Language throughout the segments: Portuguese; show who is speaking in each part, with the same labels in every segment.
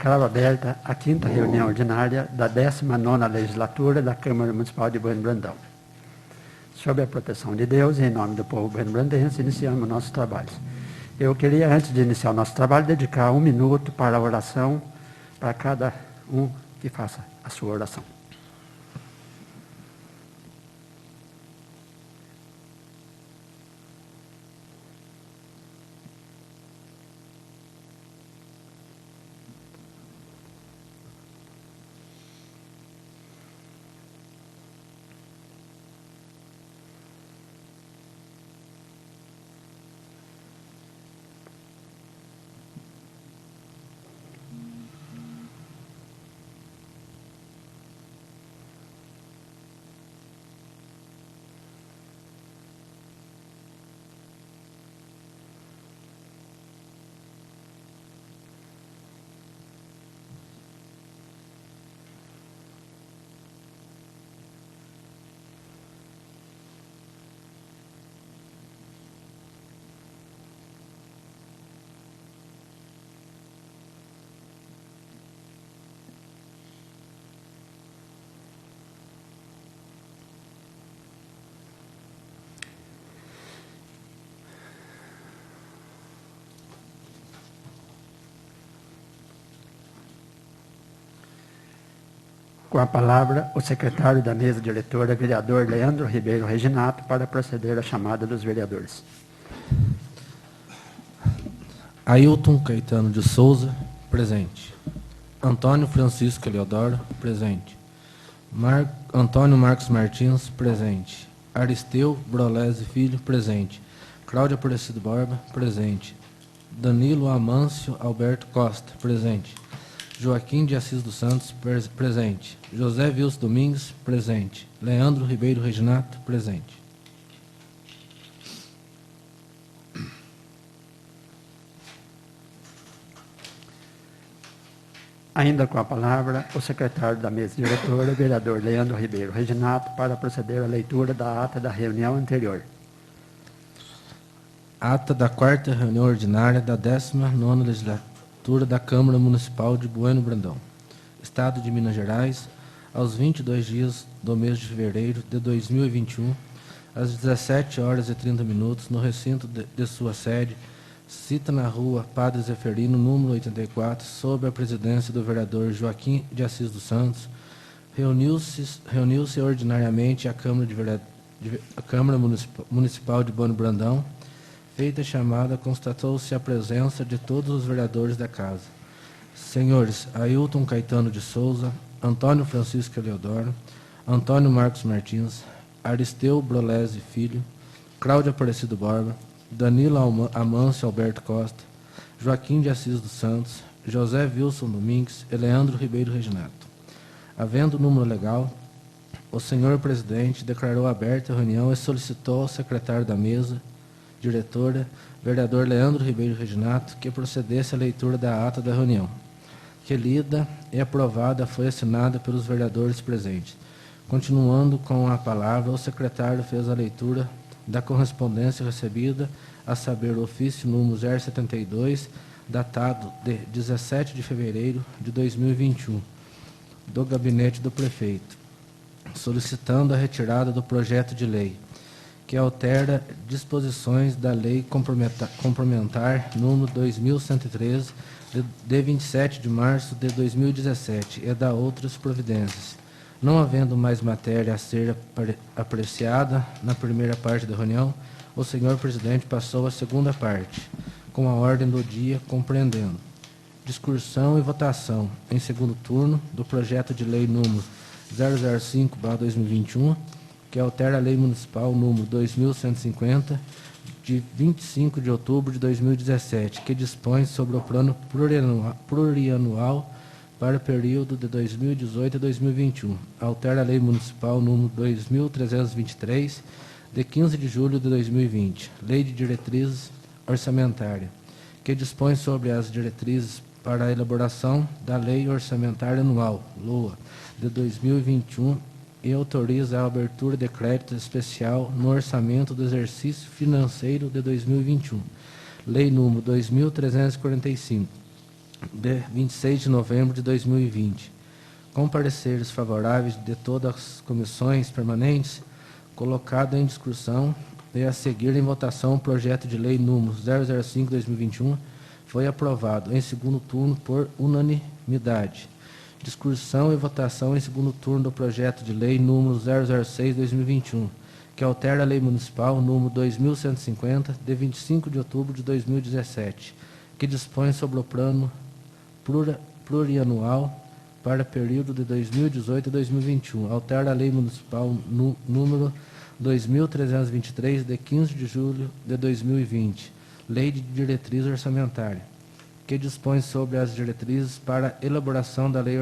Speaker 1: Declaro aberta a 5ª reunião ordinária da 19ª Legislatura da Câmara Municipal de Bueno Brandão. Sob a proteção de Deus e em nome do povo bueno-brandense, iniciamos nossos trabalhos. Eu queria, antes de iniciar o nosso trabalho, dedicar 1 minuto para a oração, para cada um que faça a sua oração. Com a palavra, o secretário da mesa diretora, vereador Leandro Ribeiro Reginato, para proceder à chamada dos vereadores.
Speaker 2: Ailton Caetano de Souza, presente. Antônio Francisco Eleodoro, presente. Antônio Marcos Martins, presente. Aristeu Brolese Filho, presente. Cláudia Aparecido Borba, presente. Danilo Amâncio Alberto Costa, presente. Joaquim de Assis dos Santos, presente. José Wilson Domingues, presente. Leandro Ribeiro Reginato, presente.
Speaker 1: Ainda com a palavra, o secretário da mesa diretora, vereador Leandro Ribeiro Reginato, para proceder à leitura da ata da reunião anterior.
Speaker 2: Ata da 4ª reunião ordinária da 19ª Legislatura da Câmara Municipal de Bueno Brandão, Estado de Minas Gerais, aos 22 dias do mês de fevereiro de 2021, às 17h30, no recinto de sua sede, cita na rua Padre Zeferino, número 84, sob a presidência do vereador Joaquim de Assis dos Santos, reuniu-se ordinariamente a Câmara Municipal de Bueno Brandão. Feita a chamada, constatou-se a presença de todos os vereadores da casa. Senhores Ailton Caetano de Souza, Antônio Francisco Eleodoro, Antônio Marcos Martins, Aristeu Brolese Filho, Cláudia Aparecido Borba, Danilo Amâncio Alberto Costa, Joaquim de Assis dos Santos, José Wilson Domingues e Leandro Ribeiro Reginato. Havendo número legal, o senhor presidente declarou aberta a reunião e solicitou ao secretário da mesa diretora, vereador Leandro Ribeiro Reginato, que procedesse à leitura da ata da reunião, que lida e aprovada foi assinada pelos vereadores presentes. Continuando com a palavra, o secretário fez a leitura da correspondência recebida, a saber, o ofício número 072, datado de 17 de fevereiro de 2021, do gabinete do prefeito, solicitando a retirada do projeto de lei, que altera disposições da Lei Complementar número 2113, de 27 de março de 2017, e da outras providências. Não havendo mais matéria a ser apreciada na primeira parte da reunião, o senhor presidente passou à segunda parte, com a ordem do dia compreendendo discussão e votação, em segundo turno, do projeto de lei número 005/2021, que altera a Lei Municipal número 2150, de 25 de outubro de 2017, que dispõe sobre o plano plurianual para o período de 2018 a 2021. Altera a Lei Municipal número 2323, de 15 de julho de 2020, Lei de Diretrizes Orçamentárias, que dispõe sobre as diretrizes para a elaboração da Lei Orçamentária Anual, LOA, de 2021, e autoriza a abertura de crédito especial no orçamento do exercício financeiro de 2021. Lei número 2345, de 26 de novembro de 2020. Com pareceres favoráveis de todas as comissões permanentes, colocado em discussão e a seguir em votação o projeto de lei número 005/2021 foi aprovado em segundo turno por unanimidade. Discussão e votação em segundo turno do projeto de lei número 006/2021, que altera a Lei Municipal número 2150, de 25 de outubro de 2017, que dispõe sobre o plano plurianual para período de 2018 a 2021. Altera a Lei Municipal número 2.323, de 15 de julho de 2020, Lei de Diretriz Orçamentária, que dispõe sobre as diretrizes para elaboração da Lei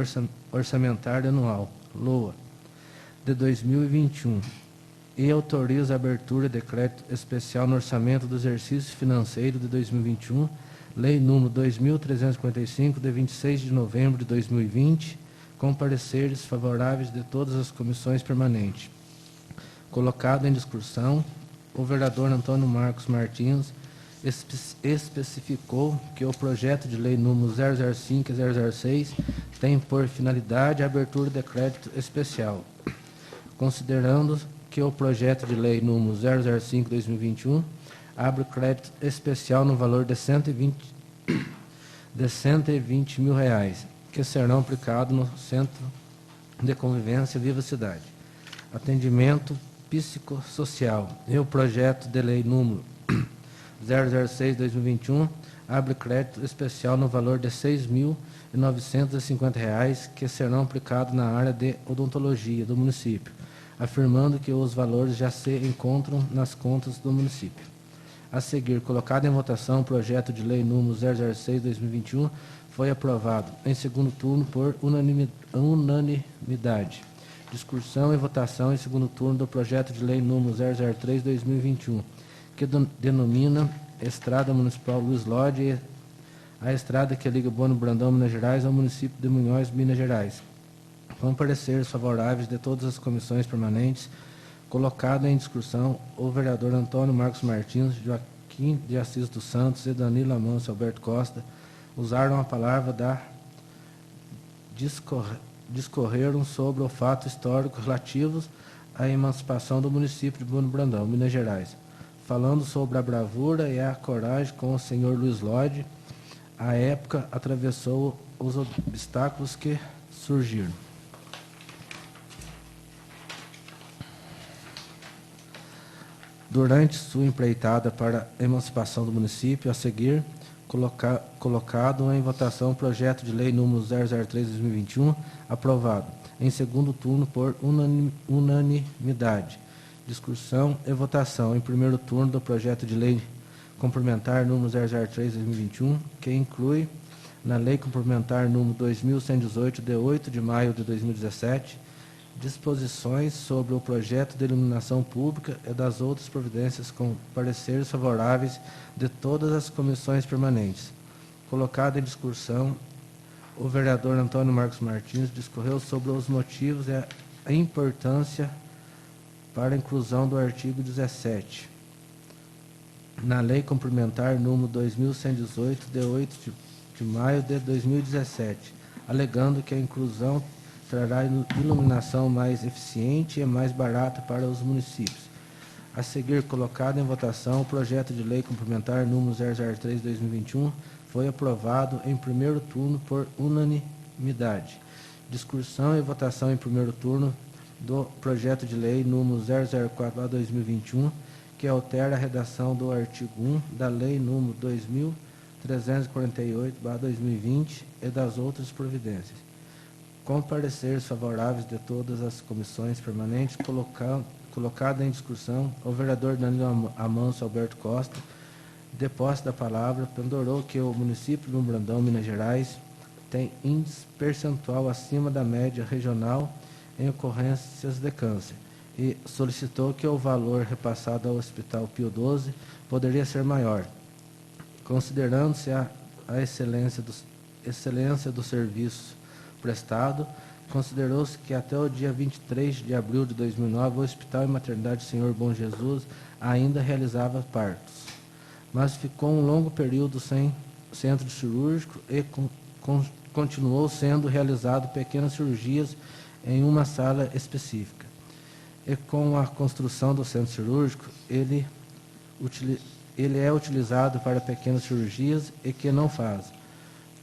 Speaker 2: Orçamentária Anual, LOA, de 2021, e autoriza a abertura de decreto especial no orçamento do exercício financeiro de 2021, Lei número 2.355, de 26 de novembro de 2020, com pareceres favoráveis de todas as comissões permanentes. Colocado em discussão, o vereador Antônio Marcos Martins especificou que o projeto de lei número 005 e 006 tem por finalidade a abertura de crédito especial, considerando que o projeto de lei número 005/2021 abre crédito especial no valor de 120 mil reais, que serão aplicados no Centro de Convivência Viva Cidade, atendimento psicossocial, e o projeto de lei número 006/2021 abre crédito especial no valor de R$ 6.950, que serão aplicados na área de odontologia do município, afirmando que os valores já se encontram nas contas do município. A seguir, colocado em votação, o projeto de lei número 006/2021 foi aprovado em segundo turno por unanimidade. Discussão e votação em segundo turno do projeto de lei número 003/2021, que denomina Estrada Municipal Luiz Lodi, a estrada que liga Bueno Brandão, Minas Gerais, ao município de Munhoz, Minas Gerais. Com pareceres favoráveis de todas as comissões permanentes, colocado em discussão o vereador Antônio Marcos Martins, Joaquim de Assis dos Santos e Danilo Amâncio Alberto Costa usaram a palavra discorreram sobre o fato histórico relativos à emancipação do município de Bueno Brandão, Minas Gerais, falando sobre a bravura e a coragem com o senhor Luiz Lodi, à época atravessou os obstáculos que surgiram. Durante sua empreitada para a emancipação do município, a seguir, colocado em votação o projeto de lei número 003/2021, aprovado em segundo turno por unanimidade. Discussão e votação em primeiro turno do projeto de lei complementar número 003/2021, que inclui na lei complementar número 2118, de 8 de maio de 2017, disposições sobre o projeto de iluminação pública e das outras providências com pareceres favoráveis de todas as comissões permanentes. Colocado em discussão, o vereador Antônio Marcos Martins discorreu sobre os motivos e a importância para a inclusão do artigo 17 na lei complementar número 2118, de 8 de maio de 2017, alegando que a inclusão trará iluminação mais eficiente e mais barata para os municípios. A seguir, colocado em votação, o projeto de lei complementar número 003/2021 foi aprovado em primeiro turno por unanimidade. Discussão e votação em primeiro turno do projeto de lei número 004/2021, que altera a redação do artigo 1 da lei número 2348/2020 e das outras providências. Com pareceres favoráveis de todas as comissões permanentes, colocado em discussão, o vereador Danilo Amâncio Alberto Costa, de posse da palavra, pendurou que o município de Bueno Brandão, Minas Gerais, tem índice percentual acima da média regional em ocorrências de câncer e solicitou que o valor repassado ao Hospital Pio XII poderia ser maior. Considerando-se a excelência do serviço prestado, considerou-se que até o dia 23 de abril de 2009 o Hospital e Maternidade Senhor Bom Jesus ainda realizava partos, mas ficou um longo período sem centro cirúrgico e continuou sendo realizado pequenas cirurgias em uma sala específica. E com a construção do centro cirúrgico, ele é utilizado para pequenas cirurgias e que não faz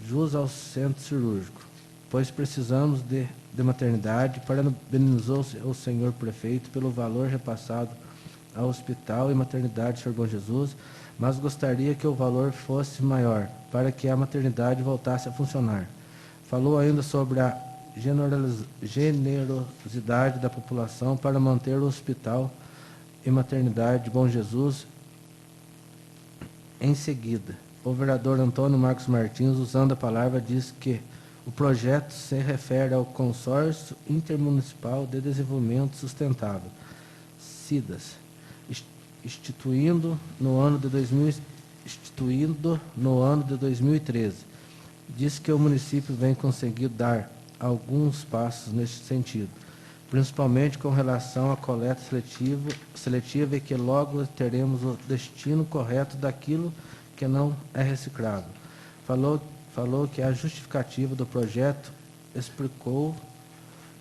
Speaker 2: jus ao centro cirúrgico, pois precisamos de maternidade. Parabenizou o senhor prefeito pelo valor repassado ao Hospital e Maternidade Senhor Bom Jesus, mas gostaria que o valor fosse maior, para que a maternidade voltasse a funcionar. Falou ainda sobre a generosidade da população para manter o Hospital e Maternidade Bom Jesus. Em seguida, o vereador Antônio Marcos Martins, usando a palavra, diz que o projeto se refere ao Consórcio Intermunicipal de Desenvolvimento Sustentável, CIDAS, instituindo no ano de 2013. Diz que o município vem conseguindo dar alguns passos neste sentido, principalmente com relação à coleta seletiva, e que logo teremos o destino correto daquilo que não é reciclável. Falou que a justificativa do projeto explicou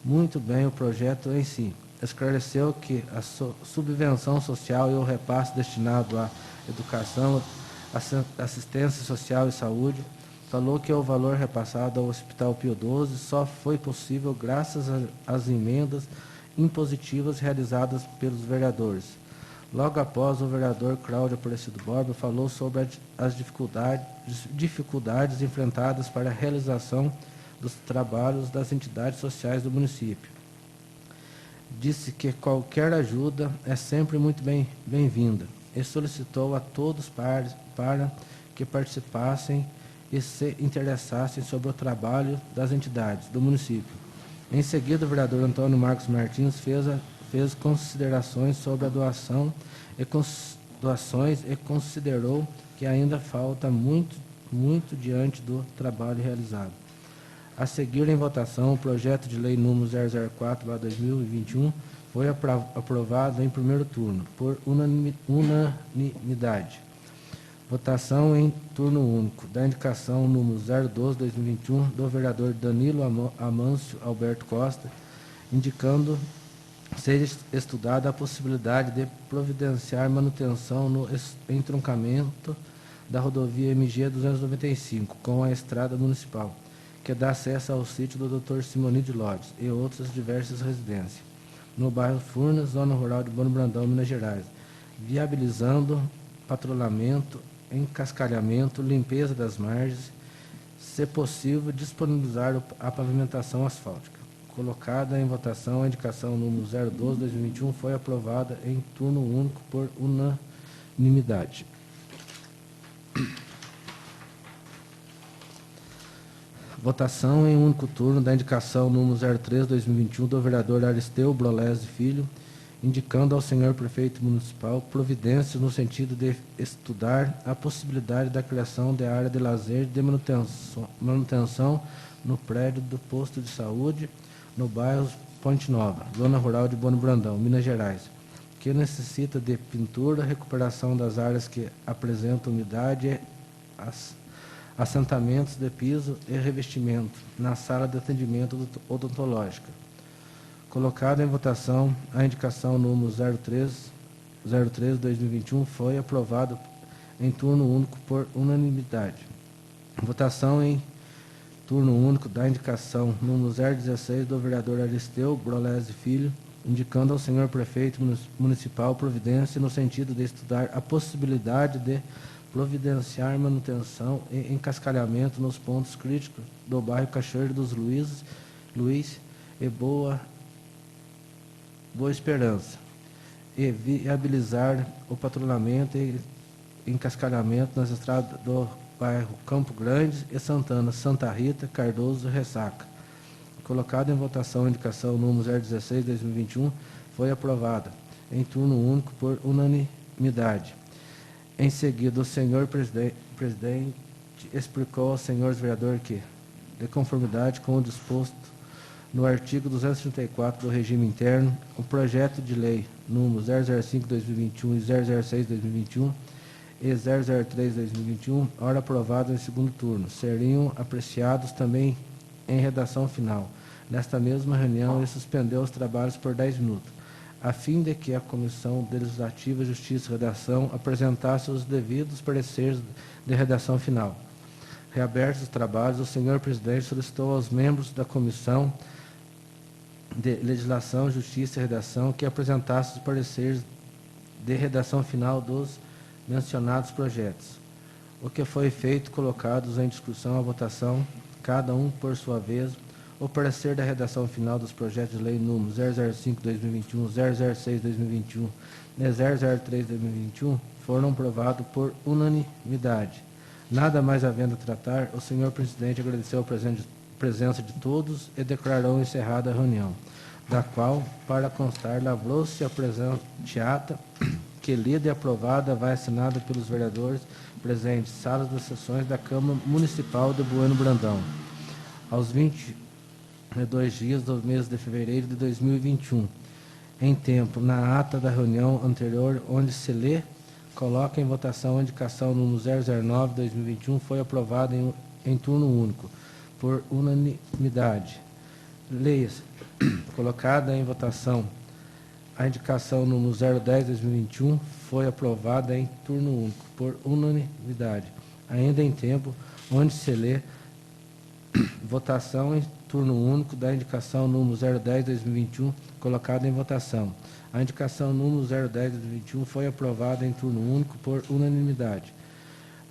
Speaker 2: muito bem o projeto em si. Esclareceu que a subvenção social e o repasse destinado à educação, assistência social e saúde. Falou que o valor repassado ao Hospital Pio XII só foi possível graças às emendas impositivas realizadas pelos vereadores. Logo após, o vereador Cláudio Aparecido Borba falou sobre as dificuldades enfrentadas para a realização dos trabalhos das entidades sociais do município. Disse que qualquer ajuda é sempre muito bem-vinda e solicitou a todos para que participassem e se interessassem sobre o trabalho das entidades do município. Em seguida, o vereador Antônio Marcos Martins fez considerações sobre a doações e considerou que ainda falta muito diante do trabalho realizado. A seguir, em votação, o projeto de lei número 004/2021 foi aprovado em primeiro turno, por unanimidade. Votação em turno único da indicação número 012/2021 do vereador Danilo Amâncio Alberto Costa, indicando ser estudada a possibilidade de providenciar manutenção no entroncamento da rodovia MG 295 com a estrada municipal, que dá acesso ao sítio do Dr. Simoni de Lopes e outras diversas residências, no bairro Furnas, zona rural de Bom Brandão, Minas Gerais, viabilizando patrulhamento, encascalhamento, limpeza das margens, se possível, disponibilizar a pavimentação asfáltica. Colocada em votação, a indicação número 012/2021 foi aprovada em turno único por unanimidade. Votação em único turno da indicação número 03/2021 do vereador Aristeu Brolese Filho, indicando ao senhor prefeito municipal providências no sentido de estudar a possibilidade da criação de área de lazer de manutenção no prédio do posto de saúde no bairro Ponte Nova, zona rural de Bom Brandão, Minas Gerais, que necessita de pintura, recuperação das áreas que apresentam umidade, assentamentos de piso e revestimento na sala de atendimento odontológica. Colocada em votação, a indicação número 03/2021 foi aprovada em turno único por unanimidade. Votação em turno único da indicação número 016 do vereador Aristeu Brolese Filho, indicando ao senhor prefeito municipal providência no sentido de estudar a possibilidade de providenciar manutenção e encascalhamento nos pontos críticos do bairro Cachoeiro dos Luiz e Boa Esperança, e viabilizar o patrulhamento e encascalhamento nas estradas do bairro Campo Grande e Santana, Santa Rita, Cardoso e Ressaca. Colocada em votação a indicação número 016/2021 foi aprovada em turno único por unanimidade. Em seguida, o senhor presidente explicou ao senhor vereador que, de conformidade com o disposto no artigo 234 do regime interno, o projeto de lei número 005/2021 e 006/2021 e 003/2021, ora aprovados em segundo turno, seriam apreciados também em redação final. Nesta mesma reunião, ele suspendeu os trabalhos por 10 minutos, a fim de que a Comissão Legislativa, Justiça e Redação apresentasse os devidos pareceres de redação final. Reabertos os trabalhos, o senhor presidente solicitou aos membros da Comissão de Legislação, Justiça e Redação que apresentassem os pareceres de redação final dos mencionados projetos. O que foi feito, colocados em discussão à votação, cada um por sua vez, o parecer da redação final dos projetos de lei número 005/2021, 006/2021 e 003/2021 foram aprovados por unanimidade. Nada mais havendo a tratar, o senhor presidente agradeceu a presença de todos e declarou encerrada a reunião, da qual, para constar, lavrou-se a presente ata, que lida e aprovada vai assinada pelos vereadores presentes, salas das sessões da Câmara Municipal de Bueno Brandão, aos 22 dias do mês de fevereiro de 2021, em tempo, na ata da reunião anterior, onde se lê, coloca em votação a indicação número 009/2021, foi aprovada em turno único, por unanimidade. Leia-se, colocada em votação a indicação número 010/2021, foi aprovada em turno único, por unanimidade. Ainda em tempo, onde se lê, votação em turno único da indicação número 010/2021, colocada em votação. A indicação número 010/2021 foi aprovada em turno único por unanimidade.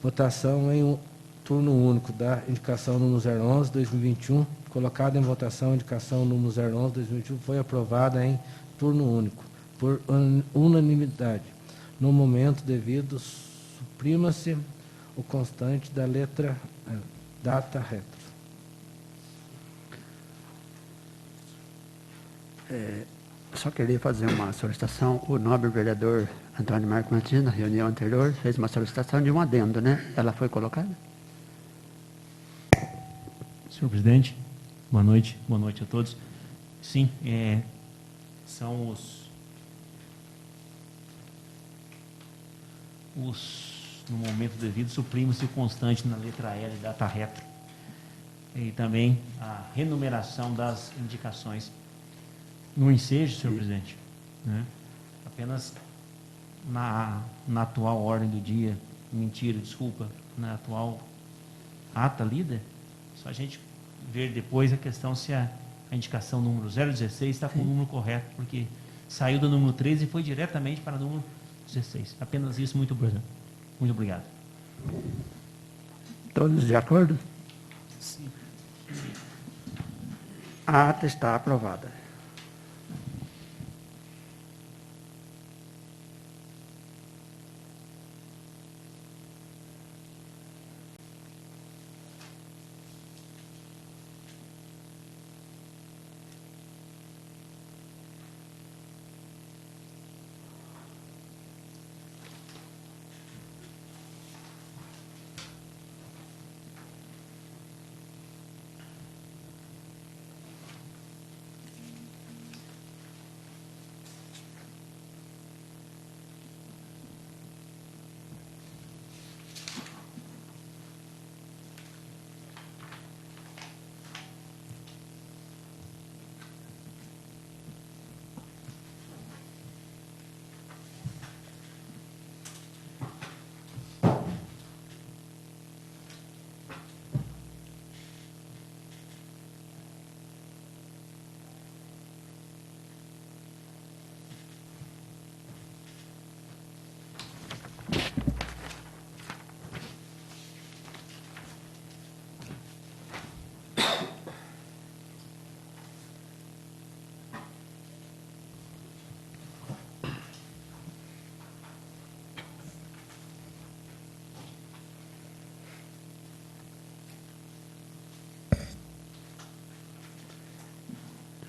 Speaker 2: Votação em turno único da indicação número 011/2021, colocada em votação a indicação número 011/2021, foi aprovada em turno único por unanimidade. No momento devido, suprima-se o constante da letra data retro.
Speaker 1: Só queria fazer uma solicitação. O nobre vereador Antônio Marco Martins, na reunião anterior, fez uma solicitação de um adendo, né? Ela foi colocada?
Speaker 3: Senhor presidente, boa noite a todos. Sim, são no momento devido, suprime-se o constante na letra L, data retro, e também a renumeração das indicações. No ensejo, senhor presidente, né? Apenas na atual ordem do dia, na atual ata lida, só a gente ver depois a questão se a indicação número 016 está com o número correto, porque saiu do número 13 e foi diretamente para o número 16. Apenas isso, muito obrigado.
Speaker 1: Todos de acordo?
Speaker 3: Sim.
Speaker 1: A ata está aprovada.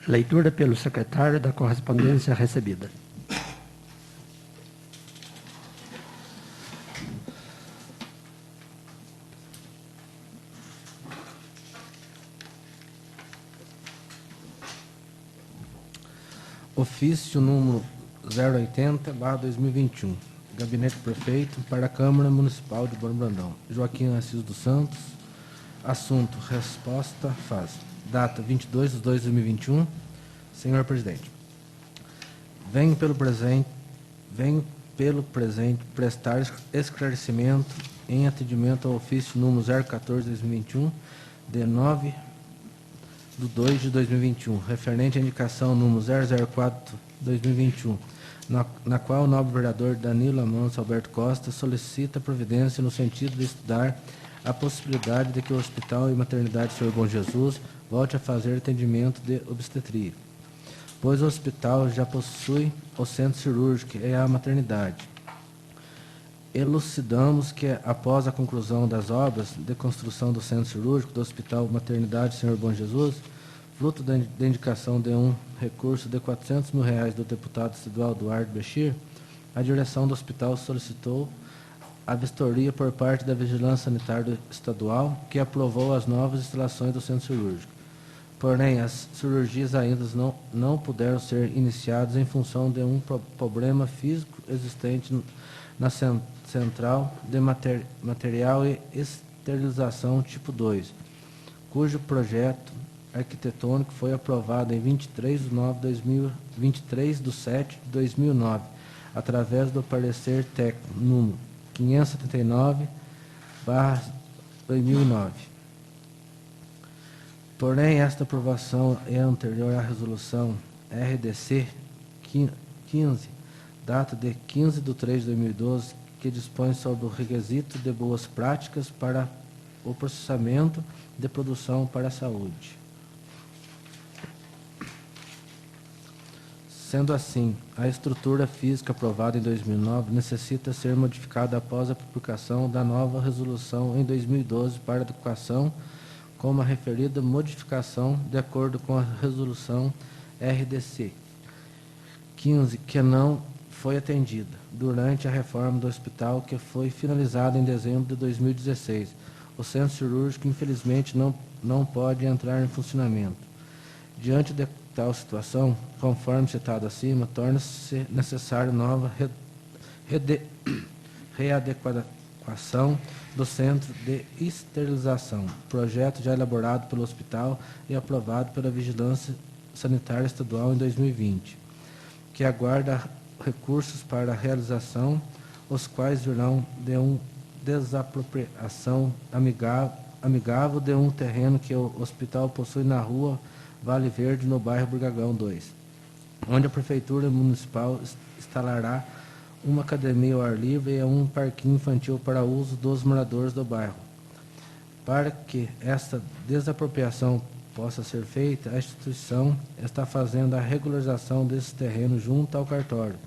Speaker 1: Leitura pelo secretário da correspondência recebida.
Speaker 2: Ofício número 080/2021. Gabinete do Prefeito, para a Câmara Municipal de Bom Brandão. Joaquim Assis dos Santos. Assunto, resposta, fase. Data 22/2/2021. Senhor Presidente, venho pelo presente prestar esclarecimento em atendimento ao ofício número 014/2021, de 9/2/2021, referente à indicação número 004/2021, na qual o nobre vereador Danilo Amanso Alberto Costa solicita providência no sentido de estudar a possibilidade de que o Hospital e Maternidade Senhor Bom Jesus volte a fazer atendimento de obstetria, pois o hospital já possui o centro cirúrgico e a maternidade. Elucidamos que, após a conclusão das obras de construção do centro cirúrgico do Hospital Maternidade Senhor Bom Jesus, fruto da indicação de um recurso de R$400 mil do deputado estadual Eduardo Bechir, a direção do hospital solicitou a vistoria por parte da Vigilância Sanitária Estadual, que aprovou as novas instalações do centro cirúrgico. Porém, as cirurgias ainda não puderam ser iniciadas em função de um problema físico existente na central de material e esterilização tipo 2, cujo projeto arquitetônico foi aprovado em 23/7/2009, através do parecer técnico número 579/2009. Porém, esta aprovação é anterior à resolução RDC 15, data de 15/3/2012, que dispõe sobre o requisito de boas práticas para o processamento de produção para a saúde. Sendo assim, a estrutura física aprovada em 2009 necessita ser modificada após a publicação da nova resolução em 2012 para adequação, como a referida modificação de acordo com a resolução RDC 15, que não foi atendida durante a reforma do hospital, que foi finalizada em dezembro de 2016. O centro cirúrgico, infelizmente, não pode entrar em funcionamento. Diante de tal situação, conforme citado acima, torna-se necessário nova readequação do centro de esterilização, projeto já elaborado pelo hospital e aprovado pela Vigilância Sanitária Estadual em 2020, que aguarda recursos para a realização, os quais virão de uma desapropriação amigável de um terreno que o hospital possui na rua Vale Verde, no bairro Burgagão 2, onde a Prefeitura Municipal instalará uma academia ao ar livre e um parquinho infantil para uso dos moradores do bairro. Para que esta desapropriação possa ser feita, a instituição está fazendo a regularização desse terreno junto ao cartório.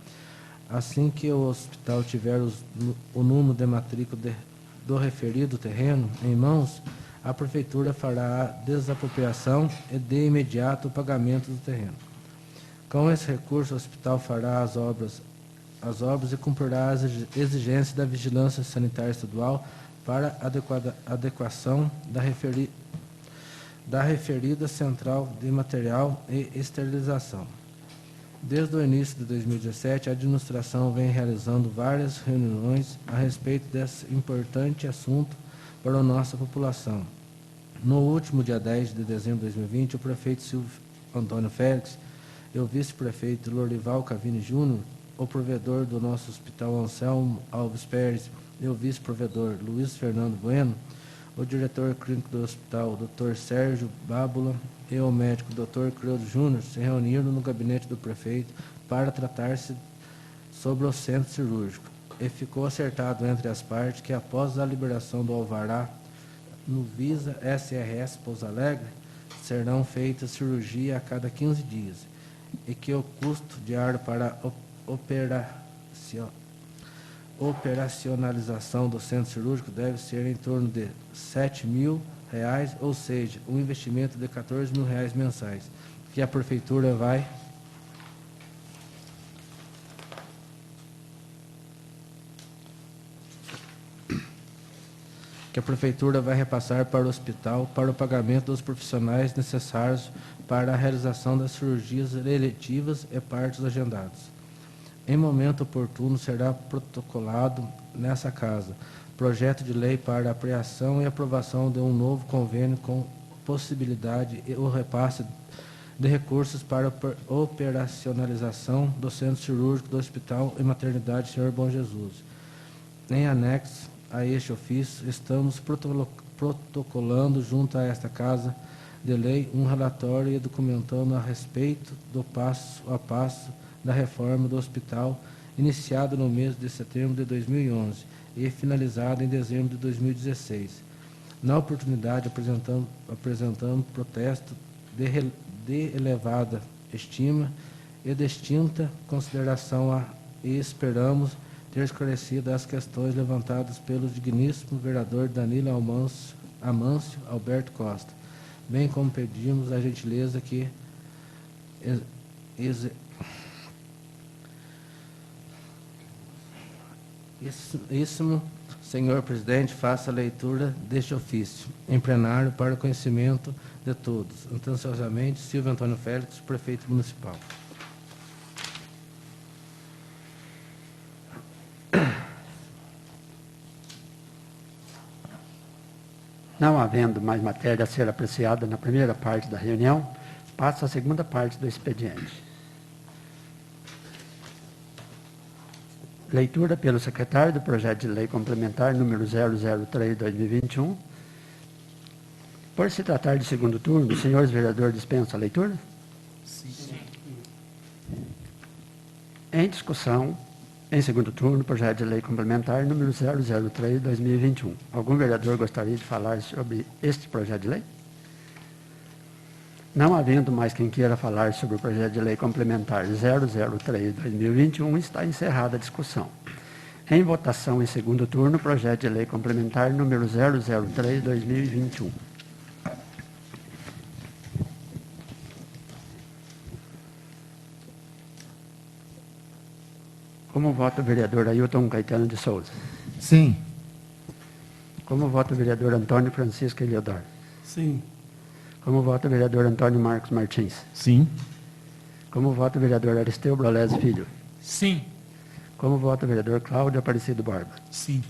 Speaker 2: Assim que o hospital tiver o número de matrícula do referido terreno em mãos, a Prefeitura fará a desapropriação e de imediato o pagamento do terreno. Com esse recurso, o hospital fará as obras e cumprirá as exigências da Vigilância Sanitária Estadual para adequação da referida central de material e esterilização. Desde o início de 2017, a administração vem realizando várias reuniões a respeito desse importante assunto para a nossa população. No último dia 10 de dezembro de 2020, o prefeito Silvio Antônio Félix e o vice-prefeito Lorival Cavini Júnior, o provedor do nosso hospital Anselmo Alves Pérez e o vice-provedor Luiz Fernando Bueno, o diretor clínico do hospital, Dr. Sérgio Bábula, e o médico Dr. Creudo Júnior se reuniram no gabinete do prefeito para tratar-se sobre o centro cirúrgico. E ficou acertado entre as partes que, após a liberação do alvará no Visa SRS Pouso Alegre, serão feitas cirurgia a cada 15 dias e que o custo diário para a operacionalização do centro cirúrgico deve ser em torno de R$7 mil, ou seja, um investimento de R$14 mil mensais, que a Prefeitura vai repassar para o hospital para o pagamento dos profissionais necessários para a realização das cirurgias eletivas e partos agendados. Em momento oportuno será protocolado nessa casa projeto de lei para a apreensão e aprovação de um novo convênio com possibilidade e o repasse de recursos para a operacionalização do centro cirúrgico do Hospital e Maternidade Senhor Bom Jesus. Em anexo a este ofício, estamos protocolando junto a esta Casa de Lei um relatório e documentando a respeito do passo a passo da reforma do hospital, iniciado no mês de setembro de 2011 e finalizado em dezembro de 2016. Na oportunidade, apresentando protesto de elevada estima e distinta consideração e esperamos ter esclarecido as questões levantadas pelo digníssimo vereador Danilo Amâncio Alberto Costa, bem como pedimos a gentileza que Isso, senhor presidente, faça a leitura deste ofício em plenário para o conhecimento de todos. Atenciosamente, Silvio Antônio Félix, prefeito municipal.
Speaker 1: Não havendo mais matéria a ser apreciada na primeira parte da reunião, passa a segunda parte do expediente. Leitura pelo secretário do projeto de lei complementar número 003/2021. Por se tratar de segundo turno, os senhores vereadores dispensam a leitura?
Speaker 4: Sim.
Speaker 1: Em discussão, em segundo turno, projeto de lei complementar número 003/2021. Algum vereador gostaria de falar sobre este projeto de lei? Não havendo mais quem queira falar sobre o projeto de lei complementar 003/2021, está encerrada a discussão. Em votação em segundo turno, projeto de lei complementar número 003/2021. Como vota o vereador Ailton Caetano de Souza?
Speaker 4: Sim.
Speaker 1: Como vota o vereador Antônio Francisco Eliodoro?
Speaker 4: Sim.
Speaker 1: Como vota o vereador Antônio Marcos Martins?
Speaker 3: Sim.
Speaker 1: Como vota o vereador Aristeu Brolese Filho?
Speaker 4: Sim.
Speaker 1: Como vota o vereador Cláudio Aparecido Borba?
Speaker 4: Sim.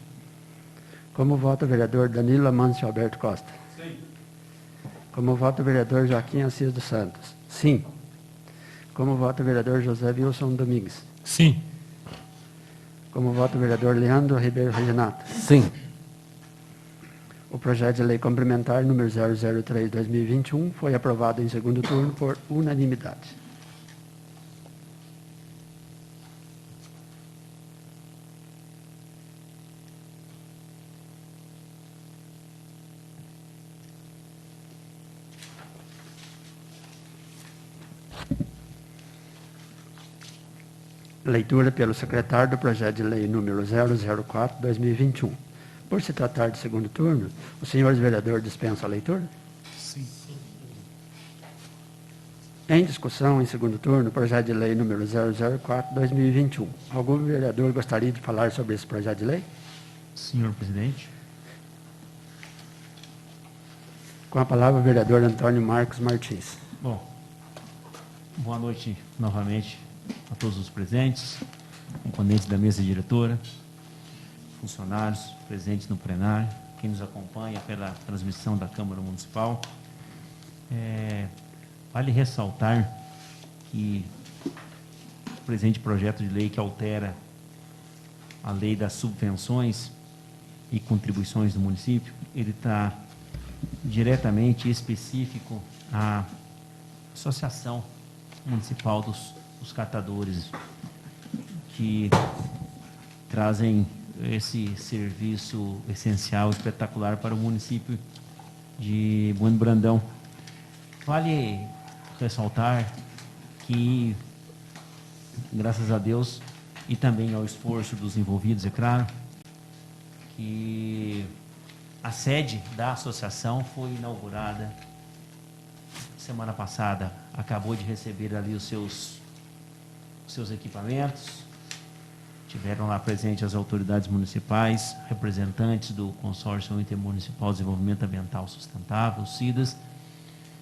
Speaker 1: Como vota o vereador Danilo Amâncio Alberto Costa?
Speaker 4: Sim.
Speaker 1: Como vota o vereador Joaquim Assis dos Santos? Sim. Como vota o vereador José Wilson Domingues?
Speaker 4: Sim.
Speaker 1: Como vota o vereador Leandro Ribeiro Reginato?
Speaker 2: Sim.
Speaker 1: O projeto de lei complementar número 003/2021 foi aprovado em segundo turno por unanimidade. Leitura pelo secretário do projeto de lei número 004/2021. Por se tratar de segundo turno, os senhores vereadores dispensam a leitura?
Speaker 4: Sim.
Speaker 1: Em discussão, em segundo turno, projeto de lei número 004/2021. Algum vereador gostaria de falar sobre esse projeto de lei?
Speaker 3: Senhor presidente.
Speaker 1: Com a palavra o vereador Antônio Marcos Martins.
Speaker 3: Bom, boa noite novamente a todos os presentes, componentes da mesa diretora, funcionários presentes no plenário, quem nos acompanha pela transmissão da Câmara Municipal. Vale ressaltar que o presente projeto de lei que altera a lei das subvenções e contribuições do município, ele está diretamente específico à Associação Municipal dos Catadores, que trazem esse serviço essencial, espetacular para o município de Bueno Brandão. Vale ressaltar que, graças a Deus, e também ao esforço dos envolvidos, é claro, que a sede da associação foi inaugurada semana passada, acabou de receber ali os seus equipamentos. Tiveram lá presentes as autoridades municipais, representantes do Consórcio Intermunicipal de Desenvolvimento Ambiental Sustentável, CIDAS,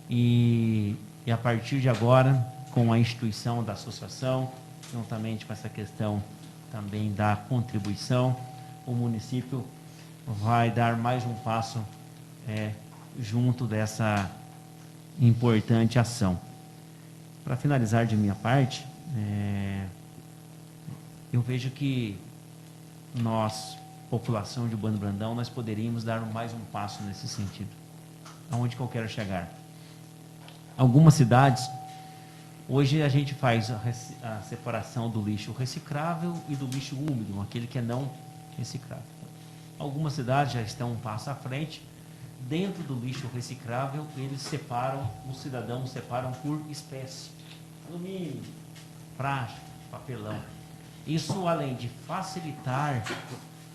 Speaker 3: e a partir de agora, com a instituição da associação, juntamente com essa questão também da contribuição, o município vai dar mais um passo junto dessa importante ação. Para finalizar de minha parte, eu vejo que nós, população de Bueno Brandão, nós poderíamos dar mais um passo nesse sentido. Aonde que eu quero chegar? Algumas cidades, hoje a gente faz a separação do lixo reciclável e do lixo úmido, aquele que é não reciclável. Algumas cidades já estão um passo à frente. Dentro do lixo reciclável, eles separam, os cidadãos separam por espécie. Alumínio, plástico, papelão. Isso, além de facilitar,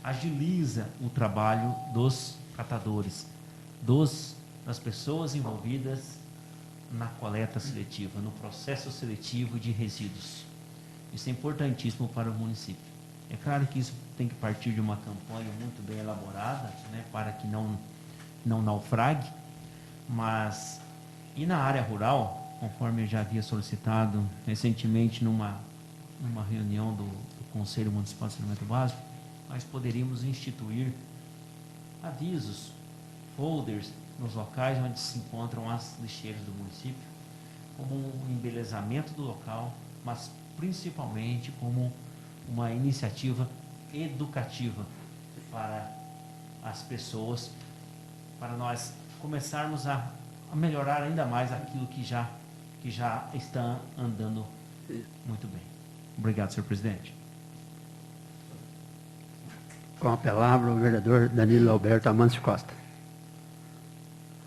Speaker 3: agiliza o trabalho dos catadores, das pessoas envolvidas na coleta seletiva, no processo seletivo de resíduos. Isso é importantíssimo para o município. É claro que isso tem que partir de uma campanha muito bem elaborada, né, para que não naufrague, mas e na área rural, conforme eu já havia solicitado recentemente numa reunião do Conselho Municipal de Saneamento Básico, nós poderíamos instituir avisos, folders nos locais onde se encontram as lixeiras do município, como um embelezamento do local, mas principalmente como uma iniciativa educativa para as pessoas, para nós começarmos a melhorar ainda mais aquilo que já está andando muito bem. Obrigado, senhor presidente.
Speaker 1: Com a palavra, o vereador Danilo Alberto Amancio Costa.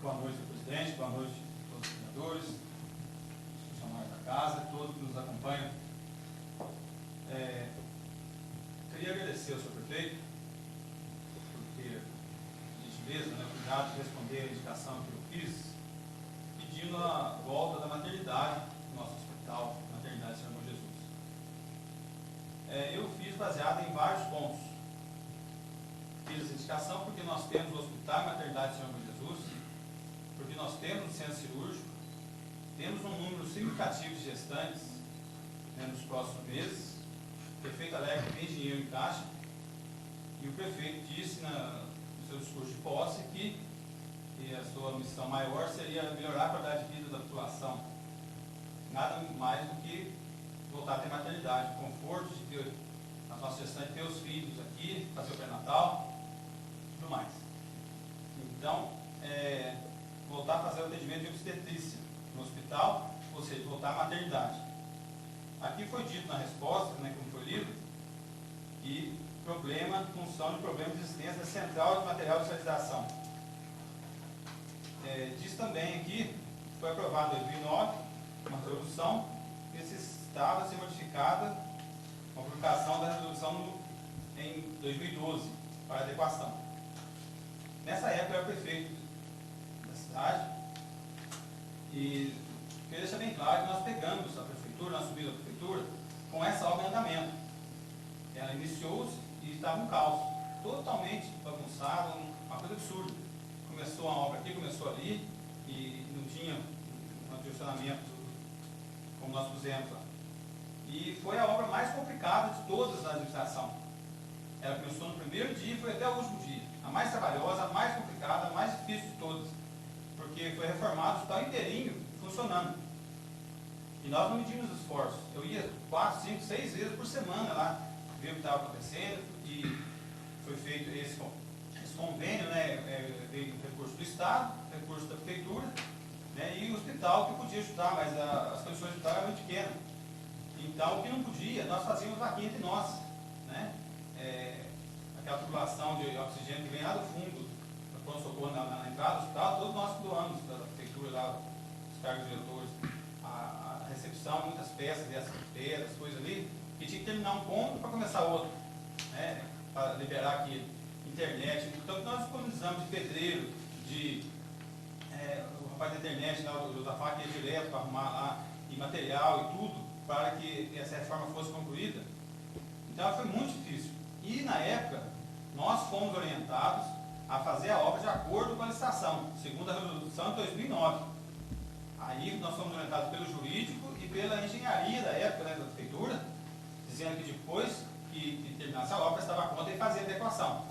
Speaker 5: Boa noite, senhor presidente. Boa noite a todos os vereadores, os funcionários da casa, todos que nos acompanham. Queria agradecer ao senhor prefeito por ter a gentileza, o cuidado de responder a indicação que eu fiz, pedindo a volta da maternidade no nosso hospital, Maternidade Senhor Bom Jesus. Eu fiz baseado em vários pontos. Fiz essa indicação porque nós temos o Hospital e Maternidade Senhor Bom Jesus, porque nós temos o centro cirúrgico, temos um número significativo de gestantes nos próximos meses. O prefeito alega que tem dinheiro em caixa, e o prefeito disse no seu discurso de posse que a sua missão maior seria melhorar a qualidade de vida da população. Nada mais do que voltar a ter maternidade, o conforto de ter as nossas gestantes, ter os filhos aqui, fazer o pré-natal, tudo mais. Então, voltar a fazer o atendimento de obstetrícia no hospital, ou seja, voltar à maternidade. Aqui foi dito na resposta, como foi lido, que função de problema de existência da central de material de socialização. Diz também aqui que foi aprovado em 2009 uma resolução que necessitava ser modificada com a publicação da resolução em 2012 para adequação. Nessa época eu era prefeito da cidade e queria deixar bem claro que nós pegamos a prefeitura, nós subimos a prefeitura com essa obra em andamento. Ela iniciou-se e estava um caos, totalmente bagunçado, uma coisa absurda. Começou uma obra aqui, começou ali, e não tinha um direcionamento como nós pusemos lá. E foi a obra mais complicada de todas da administração. Ela começou no primeiro dia e foi até o último dia. A mais trabalhosa, a mais complicada, a mais difícil de todas. Porque foi reformado o hospital inteirinho, funcionando. E nós não medimos os esforços. Eu ia 4, 5, 6 vezes por semana lá, ver o que estava acontecendo, e foi feito esse convênio, veio recurso do Estado, recurso da Prefeitura, e o hospital que podia ajudar, mas as condições do hospital eram muito pequenas. Então, o que não podia, nós fazíamos vaquinha entre nós. Aquela tubulação de oxigênio que vem lá do fundo, do pronto-socorro na entrada do hospital, todos nós doamos da Prefeitura lá, os cargos diretores, a recepção, muitas peças dessas pedras, coisas ali, que tinha que terminar um ponto para começar outro, para liberar aquilo. Internet, então nós disponibilizamos de pedreiro, o rapaz da internet, da faca ia direto para arrumar lá, e material e tudo, para que essa reforma fosse concluída. Então foi muito difícil. E na época, nós fomos orientados a fazer a obra de acordo com a licitação, segundo a resolução de 2009. Aí nós fomos orientados pelo jurídico e pela engenharia da época, da prefeitura, dizendo que depois que terminasse a obra, prestava conta e fazia adequação.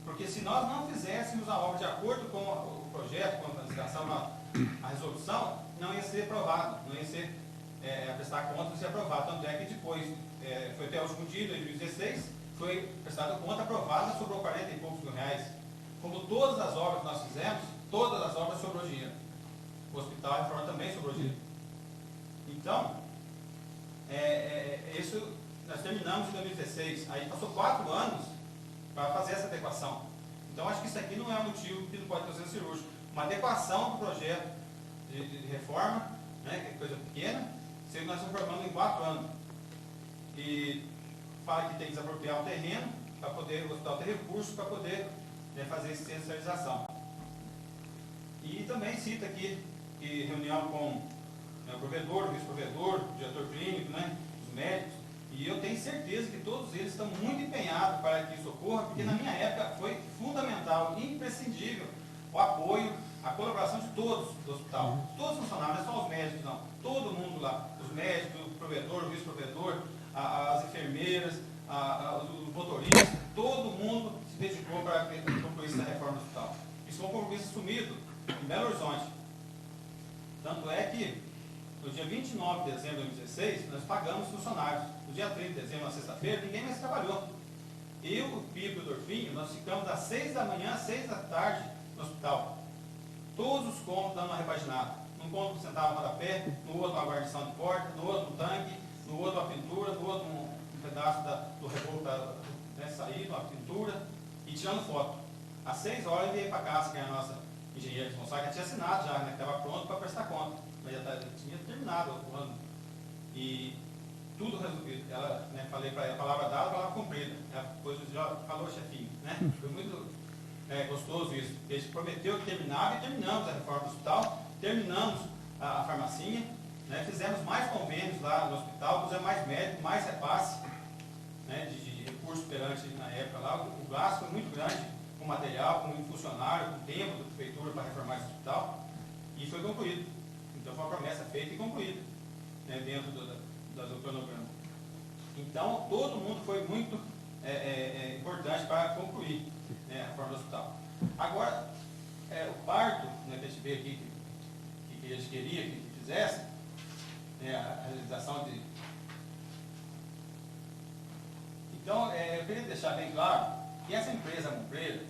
Speaker 5: Porque se nós não fizéssemos a obra de acordo com o projeto, com a licitação, a resolução, não ia ser aprovado, não ia ser prestar contas e aprovado. Tanto é que depois, foi até o último dia, 2016, foi prestado conta, aprovada, sobrou 40 e poucos mil reais. Como todas as obras que nós fizemos, todas as obras sobrou dinheiro. O hospital e reforma também sobrou dinheiro. Então, isso nós terminamos em 2016, aí passou 4 anos para fazer essa adequação. Então, acho que isso aqui não é um motivo que não pode ter sido cirúrgico. Uma adequação do projeto de reforma, né, que é coisa pequena, sendo que nós estamos formando em 4 anos. E fala que tem que desapropriar o terreno para poder, o hospital ter recursos para poder fazer essa centralização. E também cita aqui que reunião com o provedor, o vice-provedor, o diretor clínico, né, os médicos, e eu tenho certeza que todos eles estão muito empenhados para que isso ocorra, porque na minha época foi fundamental, imprescindível, o apoio, a colaboração de todos do hospital. Todos os funcionários, não é só os médicos, não. Todo mundo lá, os médicos, o provedor, o vice-provedor, as enfermeiras, os motoristas, todo mundo se dedicou para concluir essa reforma do hospital. Isso foi um compromisso assumido em Belo Horizonte. Tanto é que, no dia 29 de dezembro de 2016, nós pagamos funcionários. No dia 30 de dezembro, na sexta-feira, ninguém mais trabalhou. Eu, o Pipo e o Dorfinho, nós ficamos das 6 da manhã às 6 da tarde no hospital. Todos os cômodos dando uma repaginada. Num cômodo sentava no rodapé, no outro uma guarnição de porta, no outro um tanque, no outro uma pintura, no outro um pedaço do reboco da saída, uma pintura, e tirando foto. Às 6 horas eu ia para casa, que era a nossa engenheira responsável, que tinha assinado já, né, que estava pronto para prestar conta. Mas já tinha terminado o ano. E tudo resolvido. Ela, né, falei para ela, palavra dada, palavra cumprida. Ela depois já falou, chefinho, né? Foi muito gostoso isso. Porque a gente prometeu que terminava e terminamos a reforma do hospital, terminamos a farmacinha, né, fizemos mais convênios lá no hospital, pusemos mais médicos, mais repasse, né, de recursos perante na época lá. O gasto foi muito grande com material, com funcionário, com tempo da prefeitura para reformar esse hospital, e foi concluído. Então foi uma promessa feita e concluída, né, dentro do cronograma. Então todo mundo foi muito importante para concluir, né, a reforma do hospital. Agora, o parto, né, que a gente vê aqui, que eles queriam que fizesse, né, a realização de... Então, eu queria deixar bem claro que essa empresa Monpreira,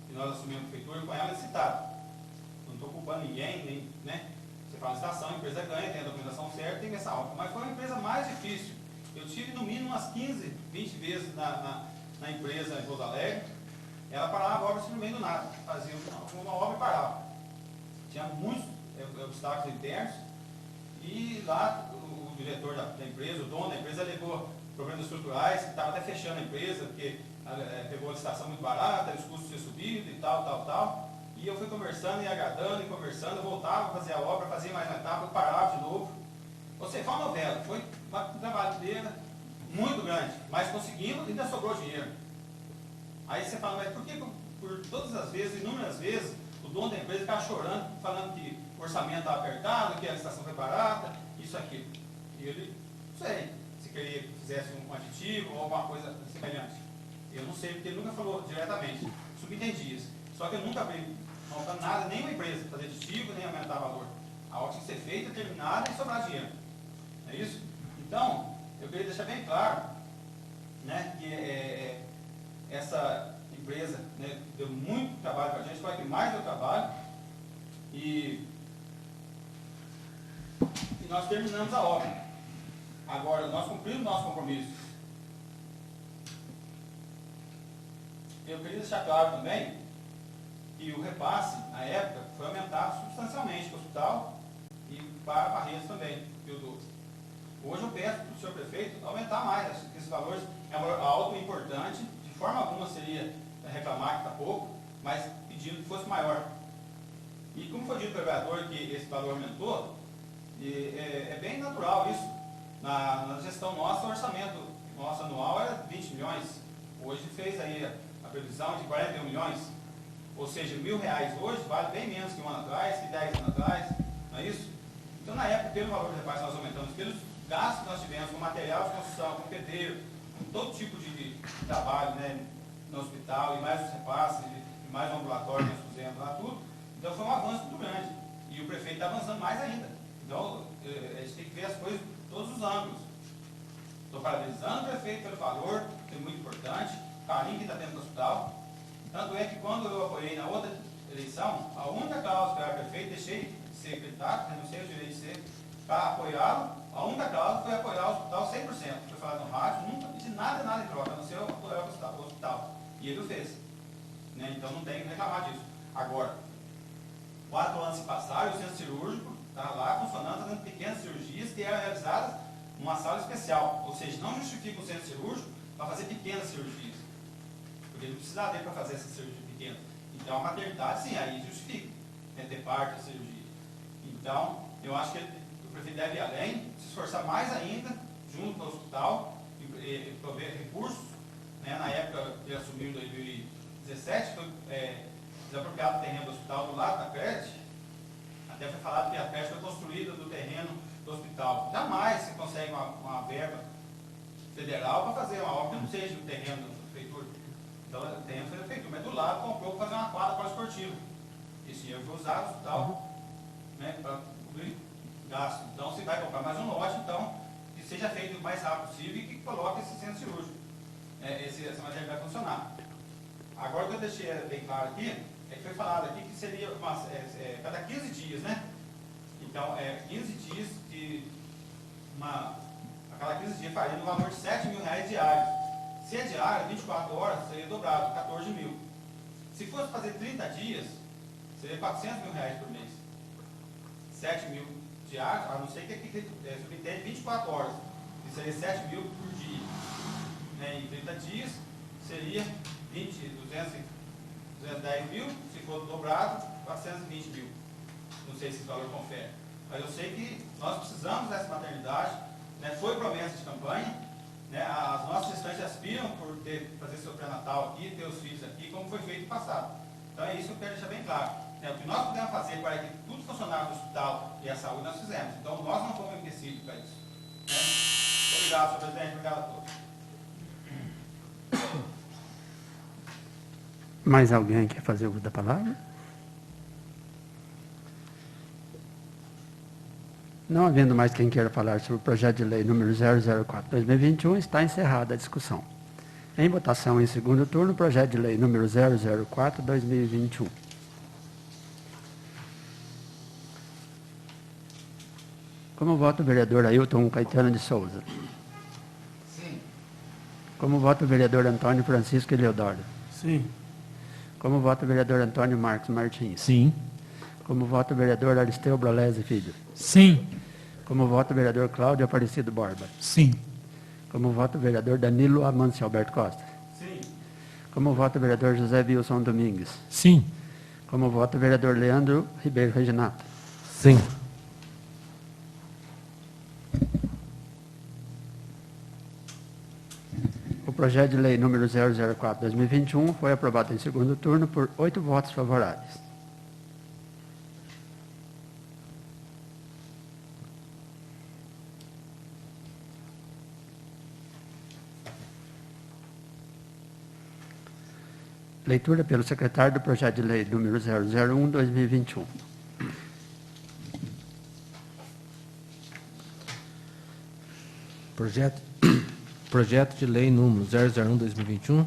Speaker 5: que nós assumimos a prefeitura, com ela é licitada. Não estou culpando ninguém, nem, né? Você fala licitação, a empresa ganha, tem a documentação certa, tem essa alta. Mas foi uma empresa mais difícil. Eu tive no mínimo umas 15, 20 vezes na empresa em Pouso Alegre. Ela parava a obra simplesmente do nada. Fazia uma obra e parava. Tinha muitos obstáculos internos. E lá o diretor da empresa, o dono da empresa, alegou problemas estruturais, que estava até fechando a empresa, porque pegou a licitação muito barata, os custos tinham subido e tal. E eu fui conversando e agradando e conversando, eu voltava a fazer a obra, fazia mais uma etapa, eu parava de novo. Ou seja, foi uma novela, foi uma trabalheira muito grande, mas conseguimos e ainda sobrou dinheiro. Aí você fala, mas por que por todas as vezes, inúmeras vezes, o dono da empresa ficava chorando, falando que o orçamento estava apertado, que a licitação foi barata, isso, aquilo. E ele, não sei, se queria que fizesse um aditivo ou alguma coisa semelhante. Eu não sei, porque ele nunca falou diretamente, subentendi isso. Só que eu nunca abri montando nada, nenhuma empresa, fazer aditivo, nem aumentar valor. A obra tinha que ser feita, terminada e sobrar dinheiro. Não é isso? Então, eu queria deixar bem claro, né, que essa empresa, né, deu muito trabalho para a gente, foi a que mais deu trabalho, e nós terminamos a obra. Agora, nós cumprimos nosso compromisso. Eu queria deixar claro também que o repasse, na época, foi aumentado substancialmente para o hospital e para Barretos também. Hoje eu peço para o senhor prefeito aumentar mais esses valores. É um valor alto e importante, de forma alguma seria reclamar que está pouco, mas pedindo que fosse maior. E como foi dito pelo vereador que esse valor aumentou, é bem natural isso. Na gestão nossa, o orçamento nosso anual era 20 milhões. Hoje fez aí a previsão de 41 milhões. Ou seja, R$1.000 hoje vale bem menos que um ano atrás, que 10 anos atrás, não é isso? Então, na época, pelo valor de repasse, nós aumentamos pelos gastos que nós tivemos com material de construção, com pedreiro, com todo tipo de trabalho, né, no hospital, e mais os repasses, e mais o ambulatório que nós fizemos lá, tudo. Então foi um avanço muito grande. E o prefeito está avançando mais ainda. Então, a gente tem que ver as coisas de todos os ângulos. Estou parabenizando o prefeito pelo valor, que é muito importante, o carinho que está tendo no hospital. Tanto é que quando eu apoiei na outra eleição, a única causa que eu era prefeito, deixei de ser candidato, renunciei o direito de ser, para apoiá-lo, a única causa foi apoiar o hospital 100%. Foi falado no rádio, nunca pedi nada em troca, a não ser apoiar o hospital. E ele o fez. Né? Então não tem que reclamar disso. Agora, 4 anos se passaram, o centro cirúrgico está lá funcionando, fazendo pequenas cirurgias que eram realizadas numa sala especial. Ou seja, não justifica o centro cirúrgico para fazer pequenas cirurgias. Porque ele não precisa dele para fazer essa cirurgia pequena. Então a maternidade, sim, aí justifica. Né, ter parte da cirurgia. Então, eu acho que o prefeito deve ir além, se esforçar mais ainda, junto com o hospital, e prover recursos. Né, na época que ele assumiu em 2017, foi desapropriado o terreno do hospital do lado da creche. Até foi falado que a creche foi construída do terreno do hospital. Jamais se consegue uma verba federal para fazer uma obra que não seja do terreno da prefeitura. Então, o terreno foi da prefeitura, mas do lado comprou para fazer uma quadra poliesportiva. Esse dinheiro foi usado no hospital, né, para cobrir gasto. Então, se vai comprar mais um lote, então, que seja feito o mais rápido possível e que coloque esse centro cirúrgico. Essa matéria vai funcionar. Agora, o que eu deixei bem claro aqui, é que foi falado aqui que seria cada 15 dias, né? Então, 15 dias a cada 15 dias faria no valor de R$7.000 diários. Se é diário, 24 horas, seria dobrado, 14 mil. Se fosse fazer 30 dias, seria R$400.000 por mês. 7 mil diários, a não ser que aqui subentende 24 horas, que seria 7 mil por dia. Né? Em 30 dias, seria 210 mil, se for dobrado, 420 mil. Não sei se esse valor confere. Mas eu sei que nós precisamos dessa maternidade, né? Foi promessa de campanha, né? As nossas gestantes aspiram por fazer seu pré-natal aqui, ter os filhos aqui, como foi feito no passado. Então é isso que eu quero deixar bem claro. Né? O que nós podemos fazer para que tudo funcionar no hospital e a saúde, nós fizemos. Então nós não fomos empecilhos para isso. Né? Obrigado, senhor presidente. Obrigado a todos.
Speaker 1: Mais alguém quer fazer uso da palavra? Não havendo mais quem queira falar sobre o projeto de lei número 004/2021, está encerrada a discussão. Em votação, em segundo turno, o projeto de lei número 004/2021. Como vota o vereador Ailton Caetano de Souza?
Speaker 4: Sim.
Speaker 1: Como vota o vereador Antônio Francisco Eleodoro?
Speaker 4: Sim.
Speaker 1: Como vota o vereador Antônio Marcos Martins?
Speaker 3: Sim.
Speaker 1: Como vota o vereador Aristeu Brolese Filho?
Speaker 4: Sim.
Speaker 1: Como vota o vereador Cláudio Aparecido Borba?
Speaker 4: Sim.
Speaker 1: Como vota o vereador Danilo Amâncio Alberto Costa?
Speaker 5: Sim.
Speaker 1: Como vota o vereador José Wilson Domingues?
Speaker 4: Sim.
Speaker 1: Como vota o vereador Leandro Ribeiro Reginato?
Speaker 2: Sim.
Speaker 1: O projeto de lei número 004/2021 foi aprovado em segundo turno por 8 votos favoráveis. Leitura pelo secretário do projeto de lei número 001/2021.
Speaker 2: Projeto de lei número 001/2021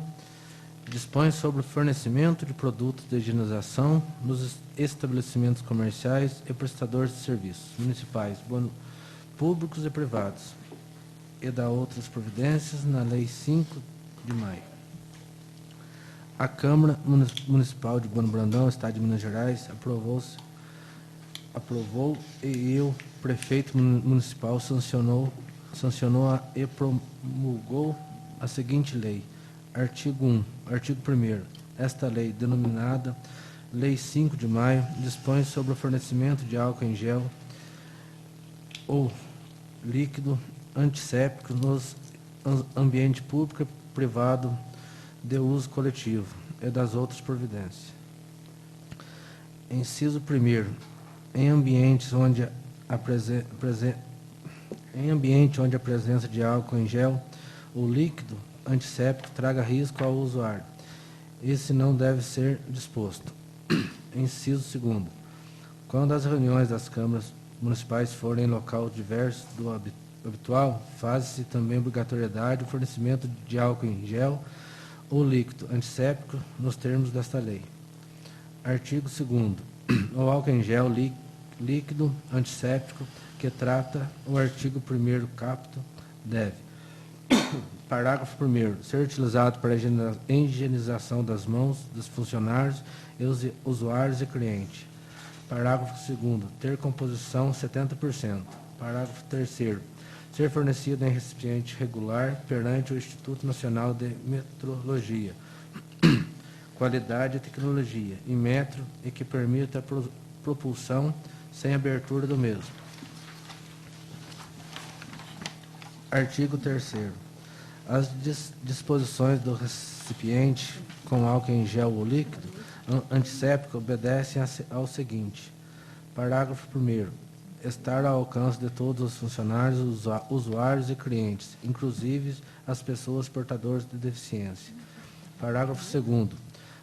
Speaker 2: dispõe sobre o fornecimento de produtos de higienização nos estabelecimentos comerciais e prestadores de serviços municipais, públicos e privados, e da outras providências na Lei 5 de maio. A Câmara Municipal de Bueno Brandão, Estado de Minas Gerais, aprovou e o prefeito municipal sancionou e promulgou a seguinte lei. Artigo 1. Artigo 1º. Esta lei, denominada Lei 5 de Maio, dispõe sobre o fornecimento de álcool em gel ou líquido antisséptico nos ambientes público e privado de uso coletivo e das outras providências. Inciso 1º. Em ambientes onde Em ambiente onde a presença de álcool em gel ou líquido antisséptico traga risco ao usuário, esse não deve ser disposto. Inciso 2º. Quando as reuniões das câmaras municipais forem em local diverso do habitual, faz-se também obrigatoriedade o fornecimento de álcool em gel ou líquido antisséptico nos termos desta lei. Artigo 2º. O álcool em gel líquido antisséptico que trata o artigo 1º caput deve: parágrafo 1º, ser utilizado para a higienização das mãos dos funcionários e os usuários e clientes. Parágrafo 2º, ter composição 70%. Parágrafo 3º, ser fornecido em recipiente regular perante o Instituto Nacional de Metrologia, Qualidade e Tecnologia, em metro e que permita a propulsão sem abertura do mesmo. Artigo 3º. As disposições do recipiente com álcool em gel ou líquido antisséptico obedecem ao seguinte. Parágrafo 1º. Estar ao alcance de todos os funcionários, usuários e clientes, inclusive as pessoas portadoras de deficiência. Parágrafo 2º.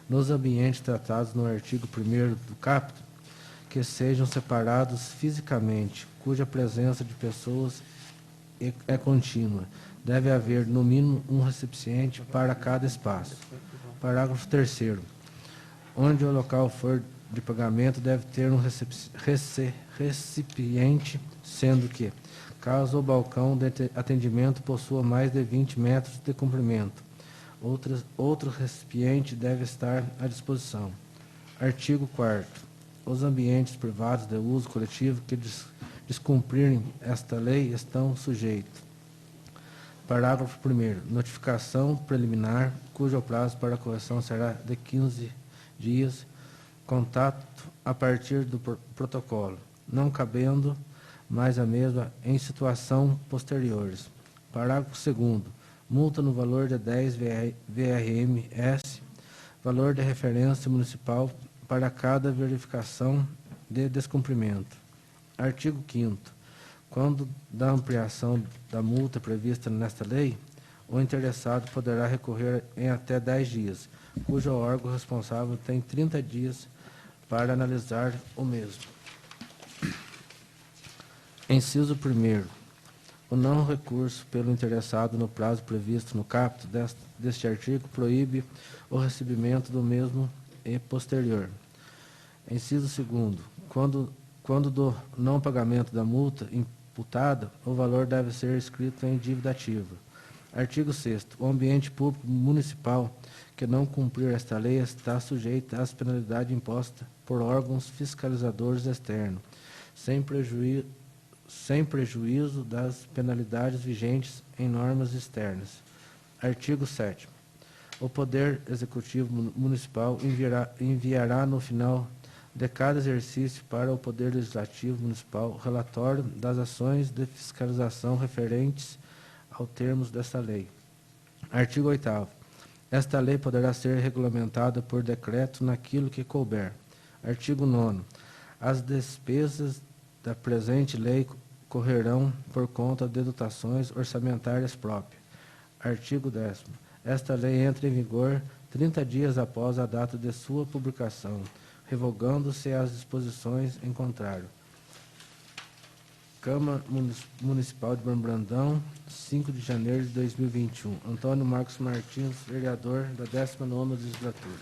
Speaker 2: Nos ambientes tratados no artigo 1º do caput, que sejam separados fisicamente, cuja presença de pessoas é contínua, deve haver no mínimo um recipiente para cada espaço. Parágrafo 3º. Onde o local for de pagamento deve ter um recipiente, sendo que, caso o balcão de atendimento possua mais de 20 metros de comprimento, outro recipiente deve estar à disposição. Artigo 4º. Os ambientes privados de uso coletivo que descumprirem esta lei estão sujeitos. Parágrafo 1º. Notificação preliminar, cujo prazo para correção será de 15 dias, contato a partir do protocolo, não cabendo mais a mesma em situação posteriores. Parágrafo 2º. Multa no valor de 10 VRMS, valor de referência municipal para cada verificação de descumprimento. Artigo 5º. Quando da ampliação da multa prevista nesta lei, o interessado poderá recorrer em até 10 dias, cujo órgão responsável tem 30 dias para analisar o mesmo. Inciso 1º. O não recurso pelo interessado no prazo previsto no caput deste artigo proíbe o recebimento do mesmo e posterior. Inciso 2º. Quando do não pagamento da multa imputada, o valor deve ser escrito em dívida ativa. Artigo 6º. O ambiente público municipal que não cumprir esta lei está sujeito às penalidades impostas por órgãos fiscalizadores externos, sem prejuízo das penalidades vigentes em normas externas. Artigo 7º. O Poder Executivo Municipal enviará no final de cada exercício para o Poder Legislativo Municipal relatório das ações de fiscalização referentes aos termos desta lei. Artigo 8º. Esta lei poderá ser regulamentada por decreto naquilo que couber. Artigo 9º. As despesas da presente lei correrão por conta de dotações orçamentárias próprias. Artigo 10º. Esta lei entra em vigor 30 dias após a data de sua publicação, revogando-se as disposições em contrário. Câmara Municipal de Brandão, 5 de janeiro de 2021. Antônio Marcos Martins, vereador da 19ª Legislatura.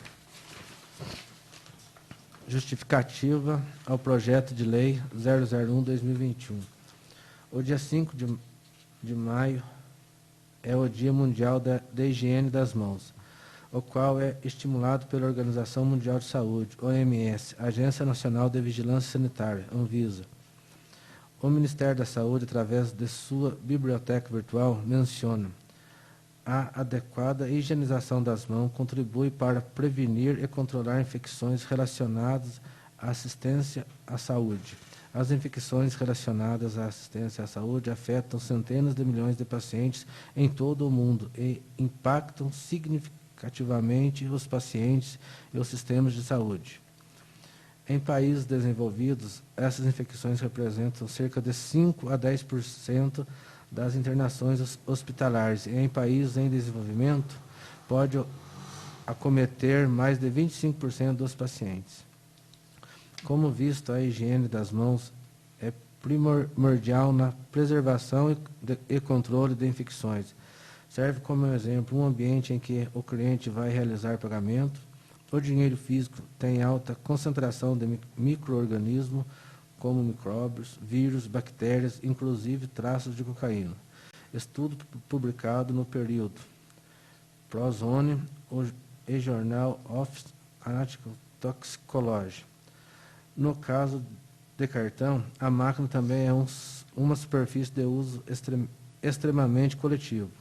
Speaker 2: Justificativa ao projeto de lei 001/2021. O dia 5 de maio é o Dia Mundial da Higiene das Mãos, o qual é estimulado pela Organização Mundial de Saúde, OMS, Agência Nacional de Vigilância Sanitária, Anvisa. O Ministério da Saúde, através de sua biblioteca virtual, menciona: a adequada higienização das mãos contribui para prevenir e controlar infecções relacionadas à assistência à saúde. As infecções relacionadas à assistência à saúde afetam centenas de milhões de pacientes em todo o mundo e impactam significativamente os pacientes e os sistemas de saúde. Em países desenvolvidos, essas infecções representam cerca de 5 a 10% das internações hospitalares, e em países em desenvolvimento, pode acometer mais de 25% dos pacientes. Como visto, a higiene das mãos é primordial na preservação e controle de infecções. Serve como exemplo um ambiente em que o cliente vai realizar pagamento. O dinheiro físico tem alta concentração de micro-organismos, como micróbios, vírus, bactérias, inclusive traços de cocaína. Estudo publicado no período Prozone e Journal of Analytical Toxicology. No caso de cartão, a máquina também é uma superfície de uso extremamente coletivo.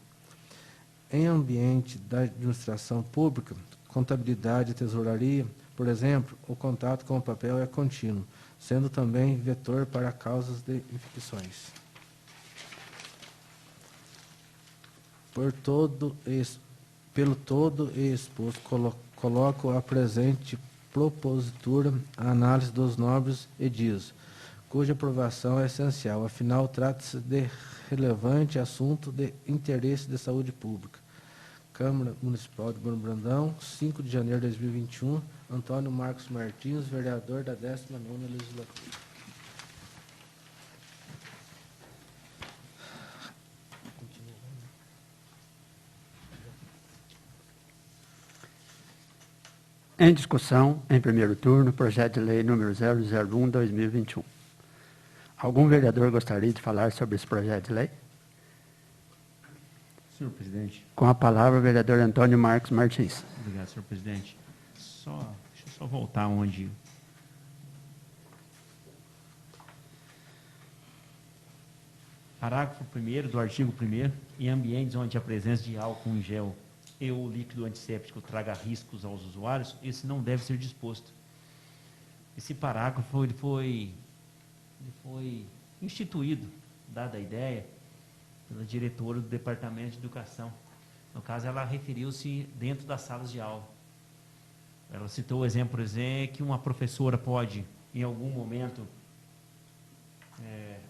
Speaker 2: Em ambiente da administração pública, contabilidade e tesouraria, por exemplo, o contato com o papel é contínuo, sendo também vetor para causas de infecções. Pelo todo e exposto, coloco a presente propositura a análise dos nobres edis, cuja aprovação é essencial, afinal trata-se de relevante assunto de interesse de saúde pública. Câmara Municipal de Bueno Brandão, 5 de janeiro de 2021, Antônio Marcos Martins, vereador da 19ª Legislatura.
Speaker 1: Em discussão, em primeiro turno, projeto de lei número 001/2021. Algum vereador gostaria de falar sobre esse projeto de lei?
Speaker 3: Senhor presidente.
Speaker 1: Com a palavra, o vereador Antônio Marcos Martins.
Speaker 3: Obrigado, senhor presidente. Deixa eu só voltar onde... Parágrafo 1º do artigo 1º, em ambientes onde a presença de álcool em gel e o líquido antisséptico traga riscos aos usuários, esse não deve ser disposto. Esse parágrafo ele foi instituído, dada a ideia, pela diretora do Departamento de Educação. No caso, ela referiu-se dentro das salas de aula. Ela citou o exemplo, por exemplo, que uma professora pode, em algum momento,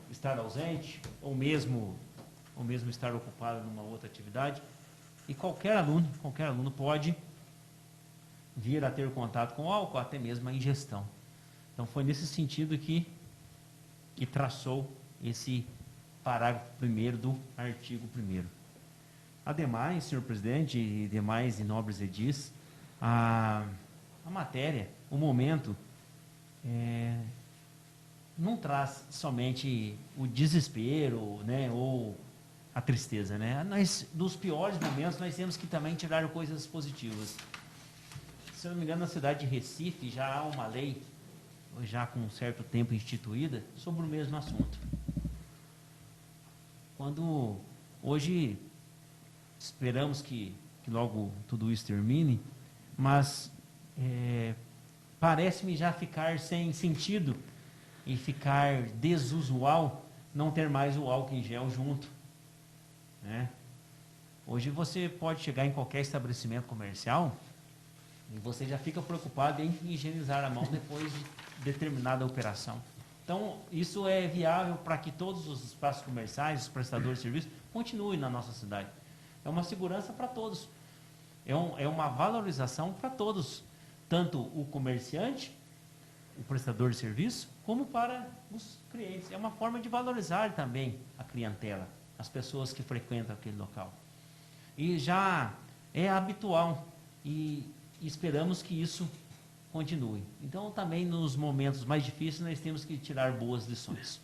Speaker 3: estar ausente, ou mesmo estar ocupada numa outra atividade, e qualquer aluno pode vir a ter contato com álcool, até mesmo a ingestão. Então, foi nesse sentido que traçou esse parágrafo 1º do artigo 1º. Ademais, senhor presidente, e demais e nobres edis, a matéria, o momento, não traz somente o desespero, né, ou a tristeza, né? Dos piores momentos, nós temos que também tirar coisas positivas. Se eu não me engano, na cidade de Recife já há uma lei, já com um certo tempo instituída, sobre o mesmo assunto. Quando hoje esperamos que logo tudo isso termine, mas parece-me já ficar sem sentido e ficar desusual não ter mais o álcool em gel junto. Né? Hoje você pode chegar em qualquer estabelecimento comercial e você já fica preocupado em higienizar a mão depois de determinada operação. Então, isso é viável para que todos os espaços comerciais, os prestadores de serviços, continuem na nossa cidade. É uma segurança para todos. É uma valorização para todos, tanto o comerciante, o prestador de serviço, como para os clientes. É uma forma de valorizar também a clientela, as pessoas que frequentam aquele local. E já é habitual e esperamos que isso continue. Então, também nos momentos mais difíceis, nós temos que tirar boas lições.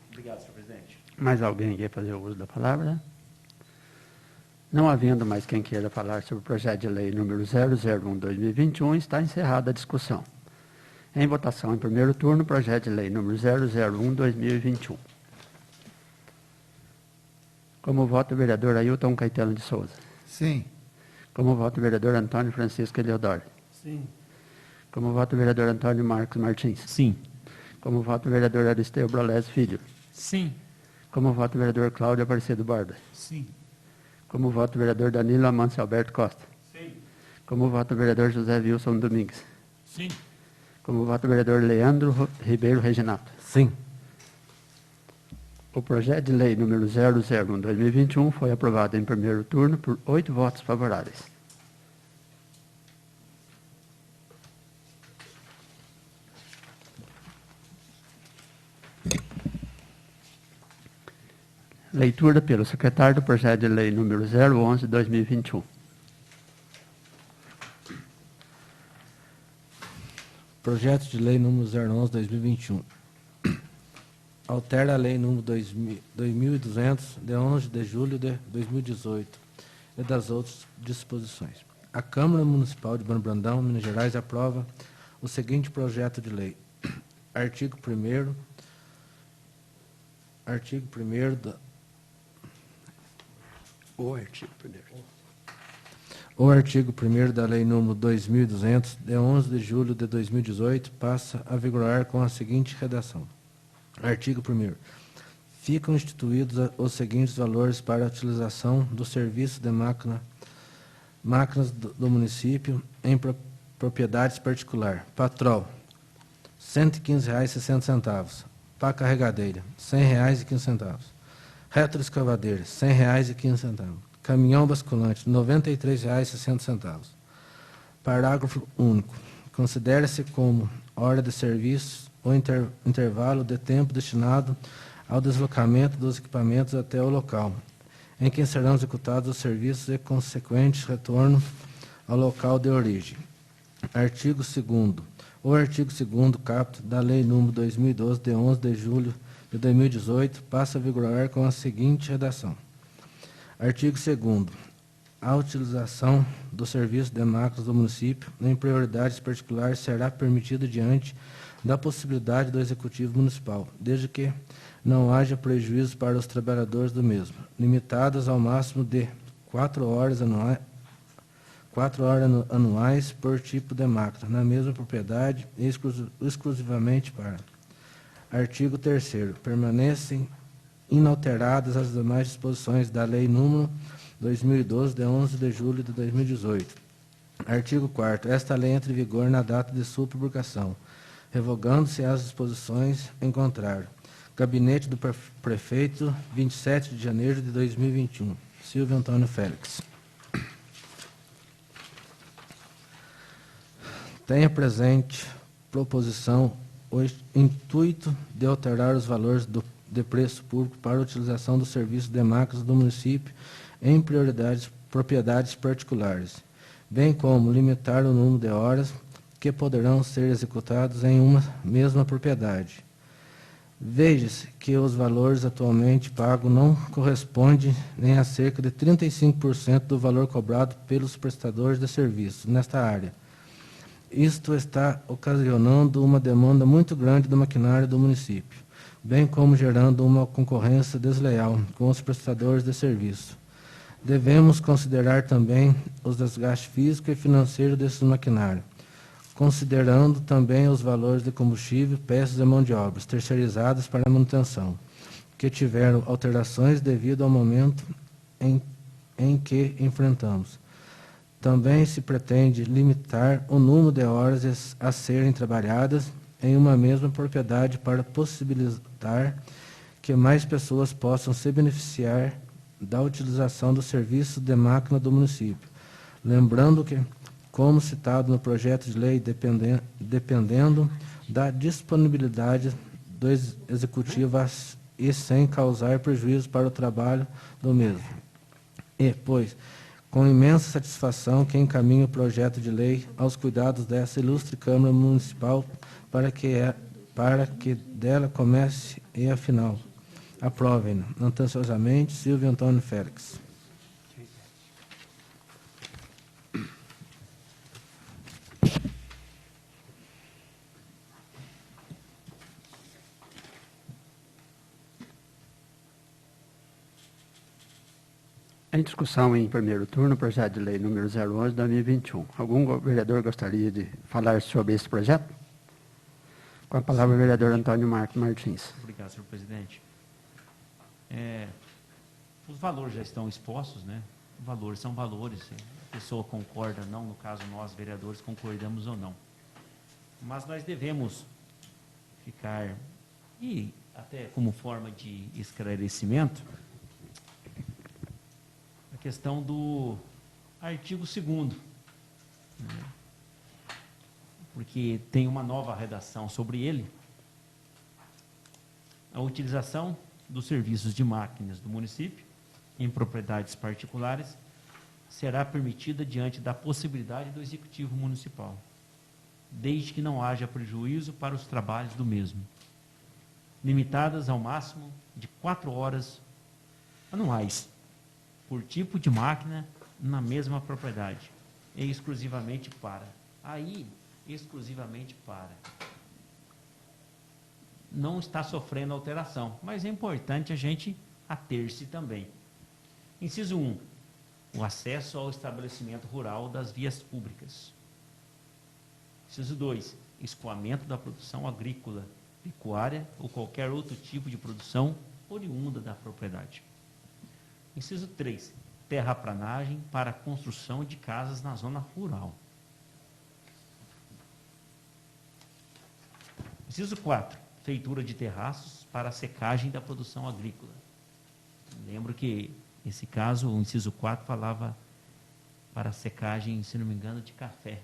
Speaker 3: Obrigado, senhor presidente.
Speaker 1: Mais alguém quer fazer o uso da palavra? Não havendo mais quem queira falar sobre o projeto de lei número 001/2021, está encerrada a discussão. Em votação, em primeiro turno, projeto de lei número 001/2021. Como voto o vereador Ailton Caetano de Souza.
Speaker 4: Sim.
Speaker 1: Como voto o vereador Antônio Francisco Eliodoro.
Speaker 3: Sim.
Speaker 1: Como voto o vereador Antônio Marcos Martins.
Speaker 3: Sim.
Speaker 1: Como voto o vereador Aristeu Brolés Filho.
Speaker 3: Sim.
Speaker 1: Como voto o vereador Cláudio Aparecido Borba.
Speaker 3: Sim.
Speaker 1: Como voto o vereador Danilo Amâncio Alberto Costa.
Speaker 3: Sim.
Speaker 1: Como voto o vereador José Wilson Domingues.
Speaker 3: Sim.
Speaker 1: Como voto, o vereador Leandro Ribeiro Reginato.
Speaker 2: Sim.
Speaker 1: O projeto de lei número 001/2021 foi aprovado em primeiro turno por 8 votos favoráveis. Leitura pelo secretário do projeto de lei número 011/2021.
Speaker 2: Projeto de lei número 011/2021. Altera a lei número 2200, de 11 de julho de 2018, e das outras disposições. A Câmara Municipal de Bano Brandão, Minas Gerais, aprova o seguinte projeto de lei. Artigo 1º. Artigo 1º da...
Speaker 1: O artigo primeiro.
Speaker 2: O artigo 1º da Lei nº 2200, de 11 de julho de 2018, passa a vigorar com a seguinte redação. Artigo 1º. Ficam instituídos os seguintes valores para a utilização do serviço de máquinas do município em propriedades particular. Patrol, R$ 115,60. Pá carregadeira, R$ 100,15. Retroescavadeira, R$ 100,15. Caminhão basculante, R$ 93,60. Parágrafo único. Considera-se como hora de serviço o intervalo de tempo destinado ao deslocamento dos equipamentos até o local, em que serão executados os serviços e consequente retorno ao local de origem. Artigo 2º. O artigo 2º caput da Lei nº 2012, de 11 de julho de 2018, passa a vigorar com a seguinte redação. Artigo 2º. A utilização do serviço de máquinas do município em prioridades particulares será permitida diante da possibilidade do Executivo Municipal, desde que não haja prejuízo para os trabalhadores do mesmo, limitadas ao máximo de 4 horas anuais por tipo de máquina, na mesma propriedade, exclusivamente para. Artigo 3º. Permanecem inalteradas as demais disposições da Lei nº 2012, de 11 de julho de 2018. Artigo 4º. Esta lei entra em vigor na data de sua publicação, revogando-se as disposições em contrário. Gabinete do Prefeito, 27 de janeiro de 2021. Silvio Antônio Félix. Tenha presente proposição o intuito de alterar os valores de preço público para a utilização do serviço de máquinas do município em propriedades particulares, bem como limitar o número de horas que poderão ser executados em uma mesma propriedade. Veja-se que os valores atualmente pagos não correspondem nem a cerca de 35% do valor cobrado pelos prestadores de serviços nesta área. Isto está ocasionando uma demanda muito grande do maquinário do município, bem como gerando uma concorrência desleal com os prestadores de serviço. Devemos considerar também os desgastes físico e financeiro desses maquinários, considerando também os valores de combustível, peças e mão de obras terceirizadas para a manutenção, que tiveram alterações devido ao momento em que enfrentamos. Também se pretende limitar o número de horas a serem trabalhadas em uma mesma propriedade para possibilitar que mais pessoas possam se beneficiar da utilização do serviço de máquina do município. Lembrando que, como citado no projeto de lei, dependendo da disponibilidade do Executivo e sem causar prejuízo para o trabalho do mesmo. E, pois, com imensa satisfação que encaminho o projeto de lei aos cuidados dessa ilustre Câmara Municipal para que dela comece e, afinal, aprovem. Atenciosamente, Silvio Antônio Félix.
Speaker 1: Em discussão em primeiro turno, o projeto de lei número 011/2021. Algum vereador gostaria de falar sobre esse projeto? Com a palavra o vereador Antônio Marcos Martins.
Speaker 3: Obrigado, senhor presidente. Os valores já estão expostos, né? Valores são valores. A pessoa concorda ou não, no caso nós, vereadores, concordamos ou não. Mas nós devemos ficar, e até como forma de esclarecimento, a questão do artigo 2º, né? Porque tem uma nova redação sobre ele. A utilização dos serviços de máquinas do município em propriedades particulares será permitida diante da possibilidade do Executivo Municipal, desde que não haja prejuízo para os trabalhos do mesmo, limitadas ao máximo de 4 horas anuais, por tipo de máquina na mesma propriedade, e exclusivamente para. Aí, exclusivamente para. Não está sofrendo alteração, mas é importante a gente ater-se também. Inciso 1. O acesso ao estabelecimento rural das vias públicas. Inciso 2. Escoamento da produção agrícola, pecuária ou qualquer outro tipo de produção oriunda da propriedade. Inciso 3. Terraplanagem para a construção de casas na zona rural. Inciso 4. Feitura de terraços para a secagem da produção agrícola. Lembro que, nesse caso, o inciso 4 falava para a secagem, se não me engano, de café.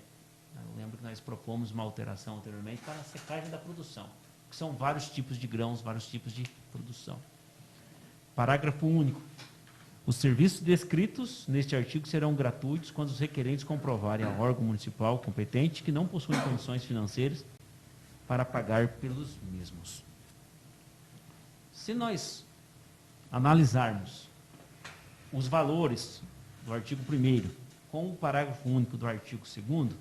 Speaker 3: Eu lembro que nós propomos uma alteração anteriormente para a secagem da produção, que são vários tipos de grãos, vários tipos de produção. Parágrafo único. Os serviços descritos neste artigo serão gratuitos quando os requerentes comprovarem ao órgão municipal competente que não possuem condições financeiras para pagar pelos mesmos. Se nós analisarmos os valores do artigo 1º com o parágrafo único do artigo 2º,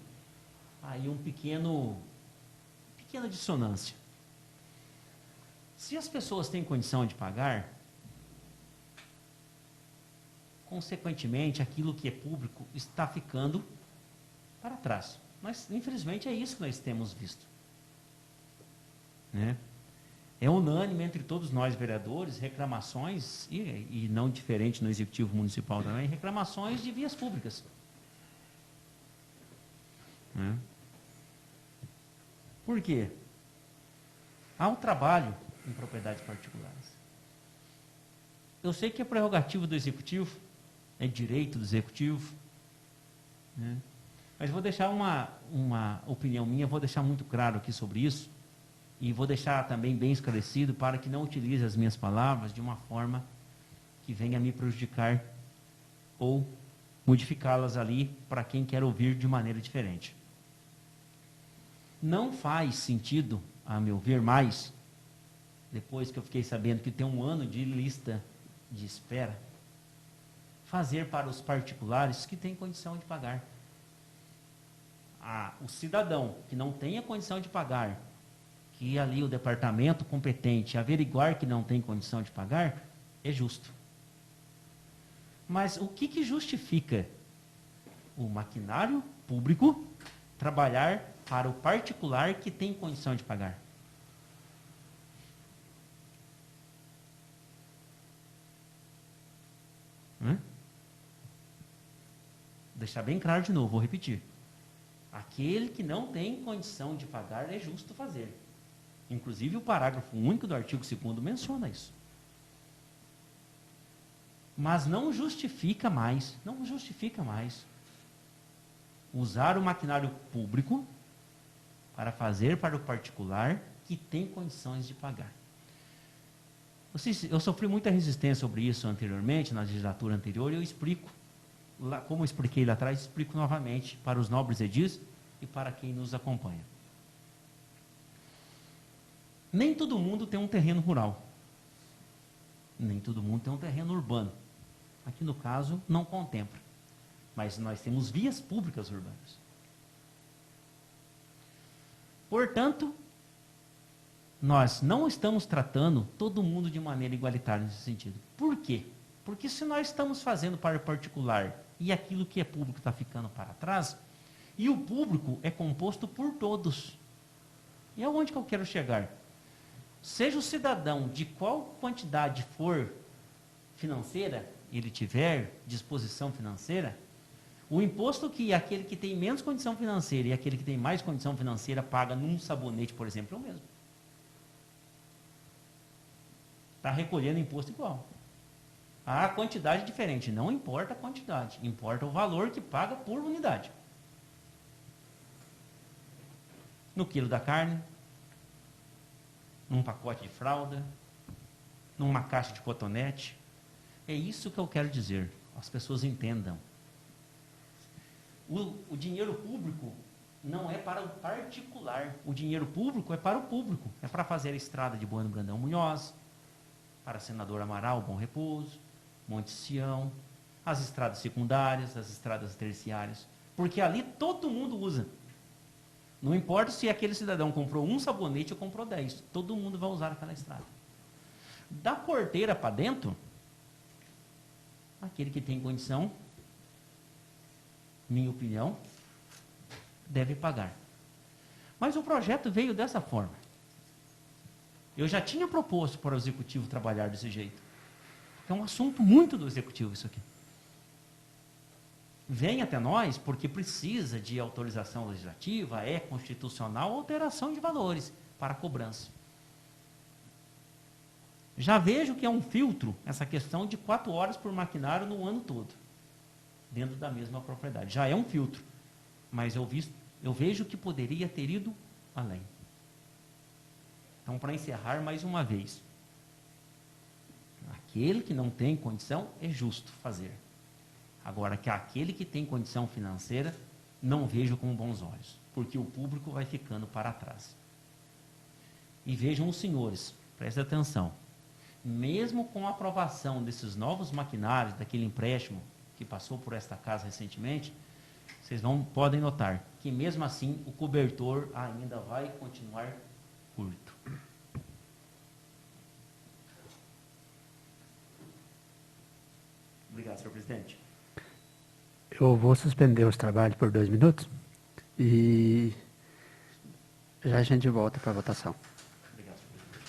Speaker 3: aí pequena dissonância. Se as pessoas têm condição de pagar, consequentemente, aquilo que é público está ficando para trás. Mas, infelizmente, é isso que nós temos visto. Né? É unânime entre todos nós vereadores reclamações, e não diferente no Executivo Municipal também, reclamações de vias públicas. Né? Por quê? Há um trabalho em propriedades particulares. Eu sei que é prerrogativa do Executivo, é direito do Executivo, né? Mas vou deixar uma opinião minha, vou deixar muito claro aqui sobre isso, e vou deixar também bem esclarecido para que não utilize as minhas palavras de uma forma que venha me prejudicar ou modificá-las ali para quem quer ouvir de maneira diferente. Não faz sentido, a meu ver, mais, depois que eu fiquei sabendo que tem 1 ano de lista de espera, fazer para os particulares que têm condição de pagar. O cidadão que não tenha condição de pagar, que ali o departamento competente averiguar que não tem condição de pagar, é justo. Mas o que justifica o maquinário público trabalhar para o particular que tem condição de pagar? Vou deixar bem claro de novo, vou repetir. Aquele que não tem condição de pagar é justo fazer. Inclusive o parágrafo único do artigo 2º menciona isso. Mas não justifica mais usar o maquinário público para fazer para o particular que tem condições de pagar. Eu sofri muita resistência sobre isso anteriormente, na legislatura anterior, e eu explico, como eu expliquei lá atrás, explico novamente para os nobres edis e para quem nos acompanha. Nem todo mundo tem um terreno rural. Nem todo mundo tem um terreno urbano. Aqui no caso, não contempla. Mas nós temos vias públicas urbanas. Portanto, nós não estamos tratando todo mundo de maneira igualitária nesse sentido. Por quê? Porque se nós estamos fazendo para o particular e aquilo que é público está ficando para trás, e o público é composto por todos. E aonde que eu quero chegar? Seja o cidadão de qual quantidade for financeira, ele tiver disposição financeira, O imposto que aquele que tem menos condição financeira e aquele que tem mais condição financeira paga num sabonete, por exemplo, é o mesmo. Está recolhendo imposto igual. A quantidade é diferente, não importa a quantidade, importa o valor que paga por unidade. No quilo da carne, num pacote de fralda, numa caixa de cotonete. É isso que eu quero dizer. As pessoas entendam. O dinheiro público não é para o particular. O dinheiro público é para o público. É para fazer a estrada de Bueno Brandão Munhoz, para Senador Amaral, Bom Repouso, Monte Sião, as estradas secundárias, as estradas terciárias. Porque ali todo mundo usa. Não importa se aquele cidadão comprou um sabonete ou comprou 10. Todo mundo vai usar aquela estrada. Da porteira para dentro, aquele que tem condição, minha opinião, deve pagar. Mas o projeto veio dessa forma. Eu já tinha proposto para o executivo trabalhar desse jeito. É um assunto muito do executivo isso aqui. Vem até nós porque precisa de autorização legislativa, é constitucional, alteração de valores para a cobrança. Já vejo que é um filtro essa questão de 4 horas por maquinário no ano todo, dentro da mesma propriedade. Já é um filtro, mas eu vejo que poderia ter ido além. Então, para encerrar mais uma vez, aquele que não tem condição é justo fazer. Agora, que aquele que tem condição financeira, não vejo com bons olhos, porque o público vai ficando para trás. E vejam os senhores, prestem atenção, mesmo com a aprovação desses novos maquinários, daquele empréstimo que passou por esta casa recentemente, vocês podem notar que mesmo assim o cobertor ainda vai continuar curto. Obrigado, senhor presidente.
Speaker 1: Eu vou suspender os trabalhos por 2 minutos e já a gente volta para a votação.
Speaker 3: Obrigado, senhor presidente.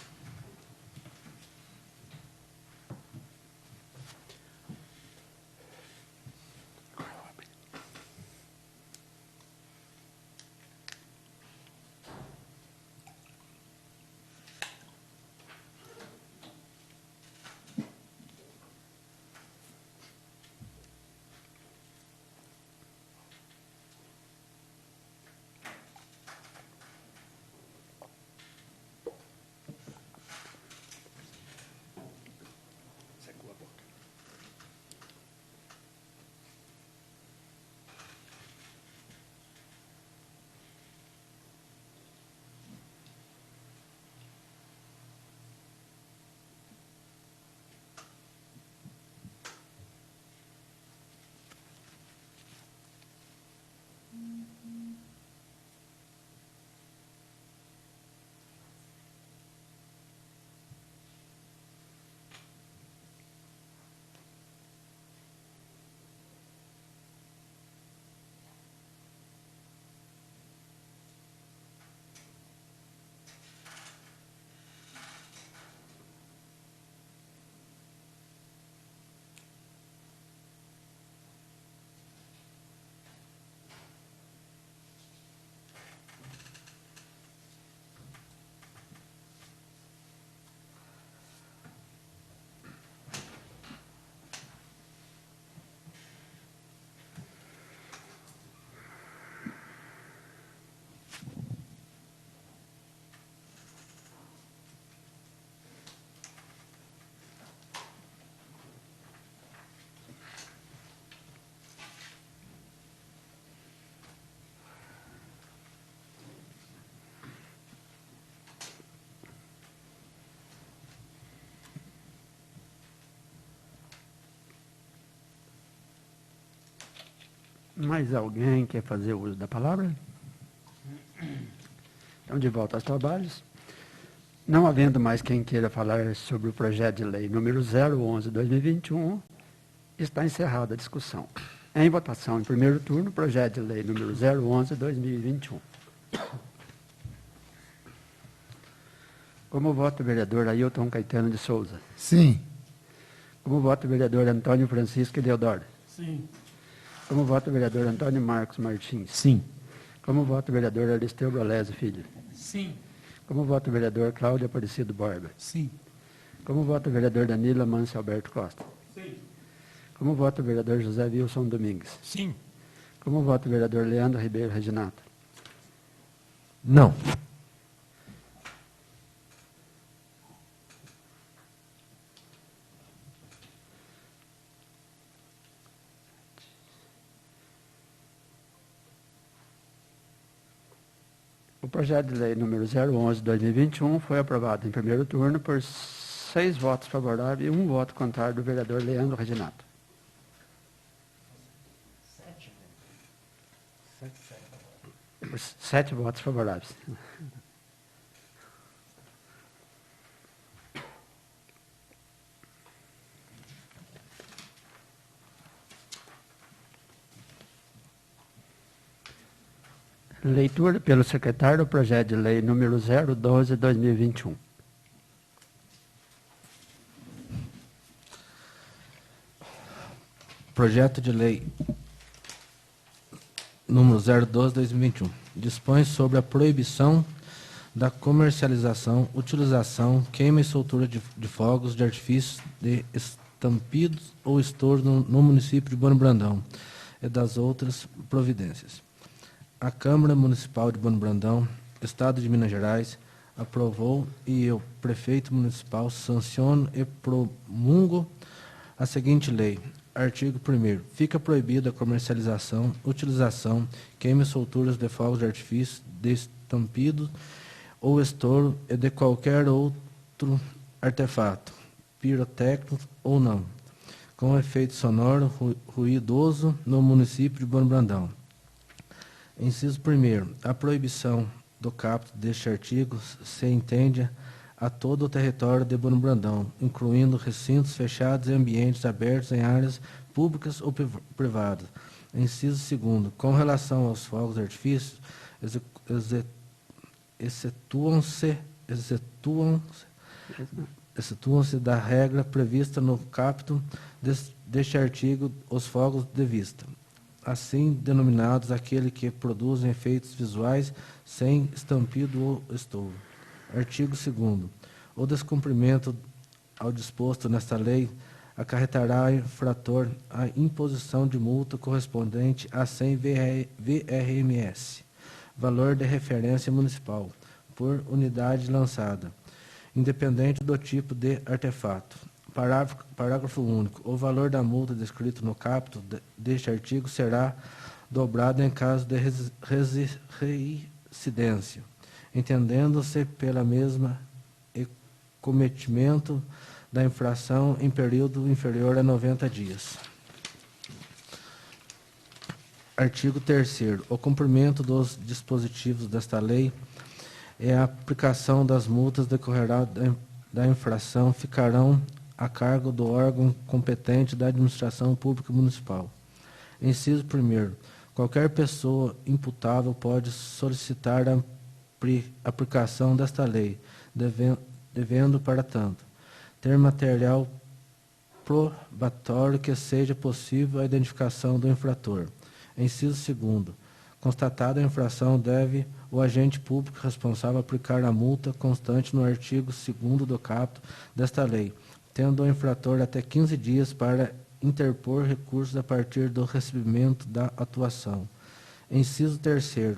Speaker 1: Mais alguém quer fazer uso da palavra? Então, de volta aos trabalhos. Não havendo mais quem queira falar sobre o projeto de lei número 011/2021, está encerrada a discussão. Em votação, em primeiro turno, projeto de lei número 011/2021. Como voto o vereador Ailton Caetano de Souza?
Speaker 4: Sim.
Speaker 1: Como voto o vereador Antônio Francisco Deodoro?
Speaker 3: Sim.
Speaker 1: Como vota o vereador Antônio Marcos Martins?
Speaker 3: Sim.
Speaker 1: Como vota o vereador Aristeu Brolese Filho?
Speaker 5: Sim.
Speaker 1: Como vota o vereador Cláudio Aparecido Borba?
Speaker 5: Sim.
Speaker 1: Como vota o vereador Danilo Amâncio Alberto Costa?
Speaker 5: Sim.
Speaker 1: Como vota o vereador José Wilson Domingues?
Speaker 5: Sim.
Speaker 1: Como vota o vereador Leandro Ribeiro Reginato?
Speaker 2: Não.
Speaker 1: O projeto de lei número 011/2021 foi aprovado em primeiro turno por 6 votos favoráveis e 1 voto contrário do vereador Leandro Reginato. 7 votos favoráveis. Leitura pelo secretário do projeto de lei número 012/2021.
Speaker 2: Projeto de lei número 012/2021 dispõe sobre a proibição da comercialização, utilização, queima e soltura de fogos de artifício de estampidos ou estouro no município de Bano Brandão e das outras providências. A Câmara Municipal de Bano Brandão, Estado de Minas Gerais, aprovou e o prefeito municipal sanciona e promulga a seguinte lei. Artigo 1º. Fica proibida a comercialização, utilização, queima e solturas de fogos de artifício, de estampido ou estouro e de qualquer outro artefato, pirotécnico ou não, com efeito sonoro ruidoso no município de Bano Brandão. Inciso 1º. A proibição do caput deste artigo se entende a todo o território de Bano Brandão, incluindo recintos fechados e ambientes abertos em áreas públicas ou privadas. Inciso 2º. Com relação aos fogos de artifício, excetuam-se da regra prevista no caput deste artigo os fogos de vista, assim denominados aqueles que produzem efeitos visuais sem estampido ou estouro. Artigo 2º. O descumprimento ao disposto nesta lei acarretará ao infrator a imposição de multa correspondente a 100 VRMS, valor de referência municipal, por unidade lançada, independente do tipo de artefato. Parágrafo único. O valor da multa descrito no caput deste artigo será dobrado em caso de reincidência, entendendo-se pela mesma cometimento da infração em período inferior a 90 dias. Artigo 3º. O cumprimento dos dispositivos desta lei e a aplicação das multas decorrerá da infração ficarão a cargo do órgão competente da administração pública municipal. Inciso 1º. Qualquer pessoa imputável pode solicitar a aplicação desta lei, devendo, para tanto, ter material probatório que seja possível a identificação do infrator. Inciso 2º. Constatada a infração, deve o agente público responsável aplicar a multa constante no artigo 2º do caput desta lei, tendo o infrator até 15 dias para interpor recursos a partir do recebimento da atuação. Inciso 3º.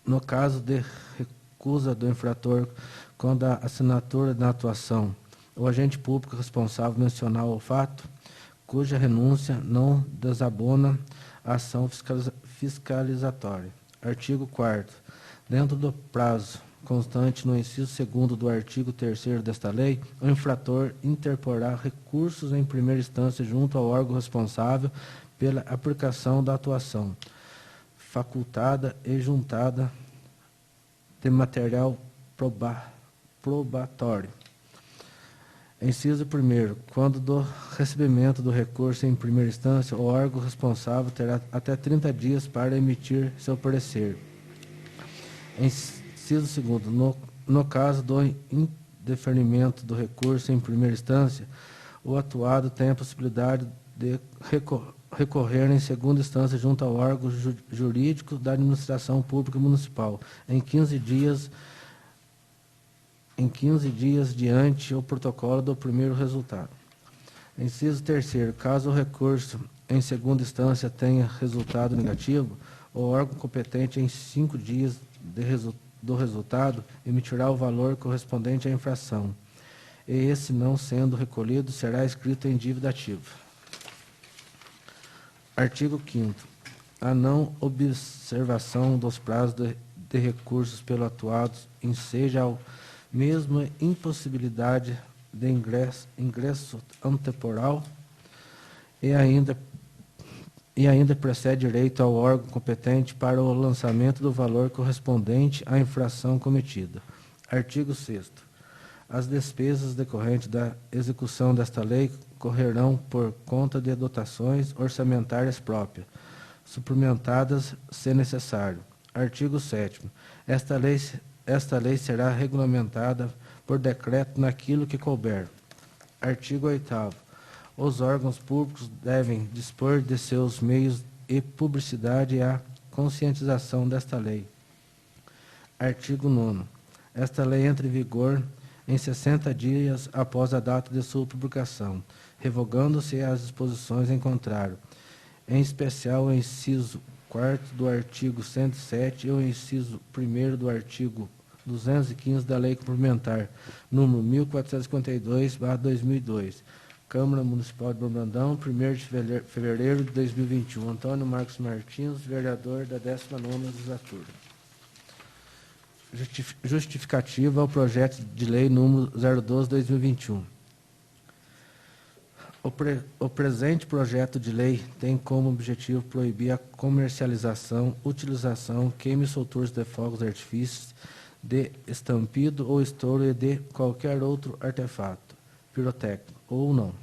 Speaker 2: No caso de recusa do infrator quando a assinatura da atuação, o agente público responsável mencionar o fato, cuja renúncia não desabona a ação fiscalizatória. Artigo 4º. Dentro do prazo constante no inciso 2º do artigo 3º desta lei, o infrator interporá recursos em primeira instância junto ao órgão responsável pela aplicação da atuação, facultada e juntada de material probatório. Inciso 1º. Quando do recebimento do recurso em primeira instância, o órgão responsável terá até 30 dias para emitir seu parecer. Inciso 2º. No caso do indeferimento do recurso em primeira instância, o atuado tem a possibilidade de recorrer em segunda instância junto ao órgão jurídico da administração pública municipal em 15 dias diante o protocolo do primeiro resultado. Inciso 3º, caso o recurso em segunda instância tenha resultado negativo, o órgão competente em 5 dias do resultado emitirá o valor correspondente à infração, e esse não sendo recolhido será inscrito em dívida ativa. Artigo 5º. A não observação dos prazos de recursos pelo atuado enseja ao mesmo impossibilidade de ingresso antemporal e ainda precede direito ao órgão competente para o lançamento do valor correspondente à infração cometida. Artigo 6º. As despesas decorrentes da execução desta lei correrão por conta de dotações orçamentárias próprias, suplementadas se necessário. Artigo 7º. Esta lei será regulamentada por decreto naquilo que couber. Artigo 8º. Os órgãos públicos devem dispor de seus meios e publicidade à conscientização desta lei. Artigo 9º. Esta lei entra em vigor em 60 dias após a data de sua publicação, revogando-se as disposições em contrário, em especial o inciso 4º do artigo 107 e o inciso 1º do artigo 215 da Lei Complementar, número 1452/2002. Câmara Municipal de Bom Brandão, 1º de fevereiro de 2021. Antônio Marcos Martins, vereador da 19ª legislatura. Justificativa ao projeto de lei número 012/2021. O presente projeto de lei tem como objetivo proibir a comercialização, utilização, queima e soltura de fogos de artifícios, de estampido ou estouro e de qualquer outro artefato pirotécnico ou não,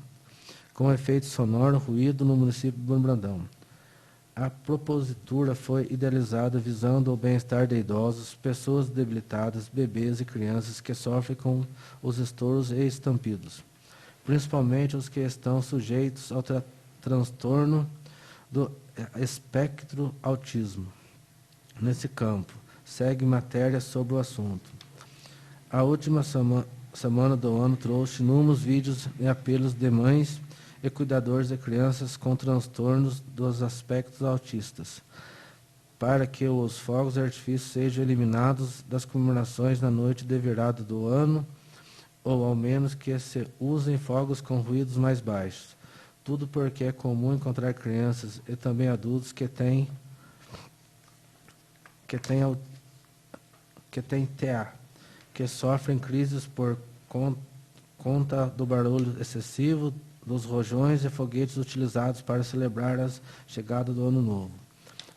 Speaker 2: com efeito sonoro, ruído no município de Bom Brandão. A propositura foi idealizada visando o bem-estar de idosos, pessoas debilitadas, bebês e crianças que sofrem com os estouros e estampidos, principalmente os que estão sujeitos ao transtorno do espectro autismo. Nesse campo, segue matéria sobre o assunto. A última semana do ano trouxe inúmeros vídeos e apelos de mães e cuidadores de crianças com transtornos dos aspectos autistas, para que os fogos de artifício sejam eliminados das comemorações na noite de virada do ano, ou ao menos que se usem fogos com ruídos mais baixos. Tudo porque é comum encontrar crianças e também adultos que têm TEA, que sofrem crises por conta do barulho excessivo dos rojões e foguetes utilizados para celebrar a chegada do Ano Novo.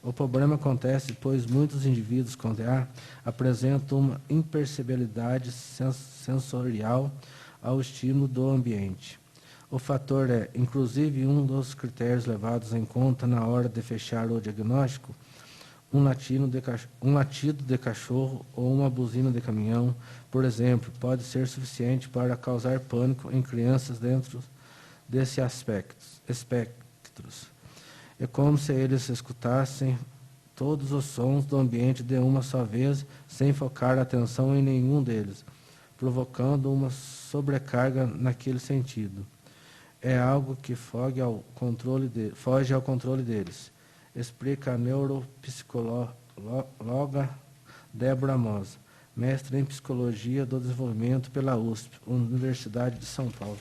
Speaker 2: O problema acontece pois muitos indivíduos com TEA apresentam uma imperceptibilidade sensorial ao estímulo do ambiente. O fator é, inclusive, um dos critérios levados em conta na hora de fechar o diagnóstico. Um latido de cachorro ou uma buzina de caminhão, por exemplo, pode ser suficiente para causar pânico em crianças dentro desses espectros. É como se eles escutassem todos os sons do ambiente de uma só vez, sem focar a atenção em nenhum deles, provocando uma sobrecarga naquele sentido. É algo que foge ao controle deles, explica a neuropsicóloga Débora Mosa, mestre em Psicologia do Desenvolvimento pela USP, Universidade de São Paulo.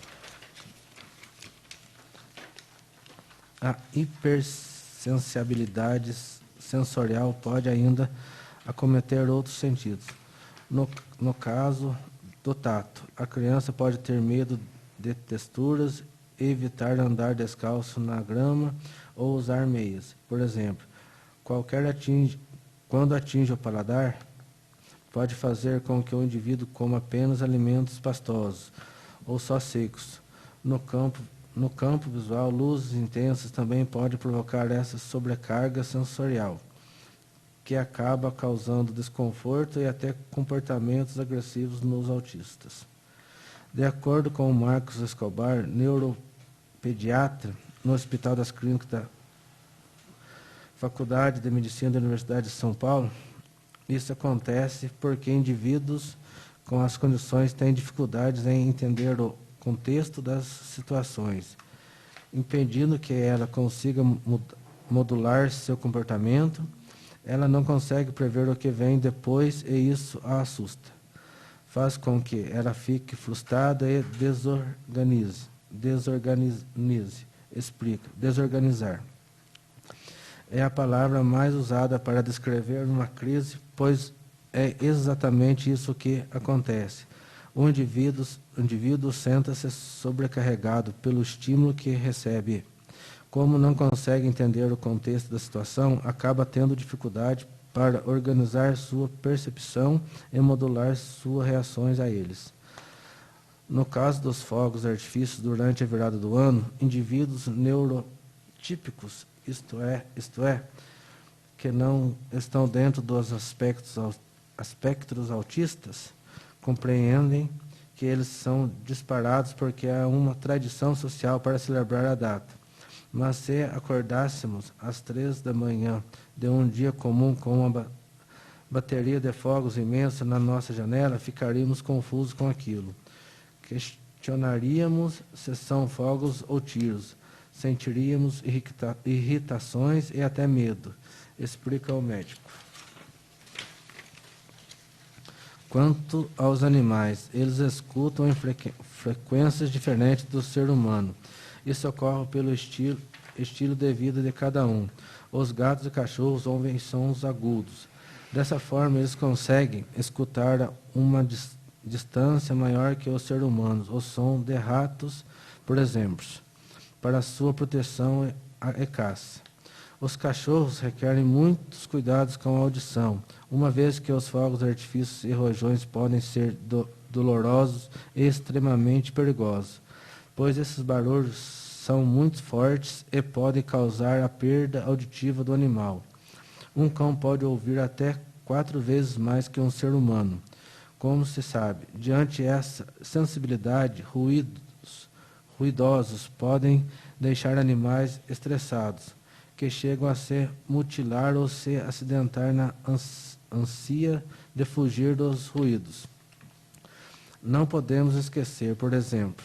Speaker 2: A hipersensibilidade sensorial pode ainda acometer outros sentidos. No caso do tato, a criança pode ter medo de texturas, evitar andar descalço na grama ou usar meias. Por exemplo, quando atinge o paladar, pode fazer com que o indivíduo coma apenas alimentos pastosos ou só secos. No campo visual, luzes intensas também podem provocar essa sobrecarga sensorial, que acaba causando desconforto e até comportamentos agressivos nos autistas. De acordo com o Marcos Escobar, neuropediatra, no Hospital das Clínicas Faculdade de Medicina da Universidade de São Paulo, isso acontece porque indivíduos com as condições têm dificuldades em entender o contexto das situações, impedindo que ela consiga modular seu comportamento. Ela não consegue prever o que vem depois e isso a assusta. Faz com que ela fique frustrada e desorganizar. É a palavra mais usada para descrever uma crise, pois é exatamente isso que acontece. O indivíduo senta-se sobrecarregado pelo estímulo que recebe. Como não consegue entender o contexto da situação, acaba tendo dificuldade para organizar sua percepção e modular suas reações a eles. No caso dos fogos de artifício durante a virada do ano, indivíduos neurotípicos, isto é, que não estão dentro dos aspectos autistas, compreendem que eles são disparados porque há uma tradição social para celebrar a data. Mas se acordássemos às 3 da manhã de um dia comum com uma bateria de fogos imensa na nossa janela, ficaríamos confusos com aquilo. Questionaríamos se são fogos ou tiros. Sentiríamos irritações e até medo, explica o médico. Quanto aos animais, eles escutam em frequências diferentes do ser humano. Isso ocorre pelo estilo de vida de cada um. Os gatos e cachorros ouvem sons agudos. Dessa forma, eles conseguem escutar a uma distância maior que o ser humano o som de ratos, por exemplo, para sua proteção e caça. Os cachorros requerem muitos cuidados com a audição, uma vez que os fogos de artifício e rojões podem ser dolorosos e extremamente perigosos, pois esses barulhos são muito fortes e podem causar a perda auditiva do animal. Um cão pode ouvir até 4 vezes mais que um ser humano. Como se sabe, diante essa sensibilidade, ruidosos podem deixar animais estressados, que chegam a se mutilar ou se acidentar na ânsia de fugir dos ruídos. Não podemos esquecer, por exemplo,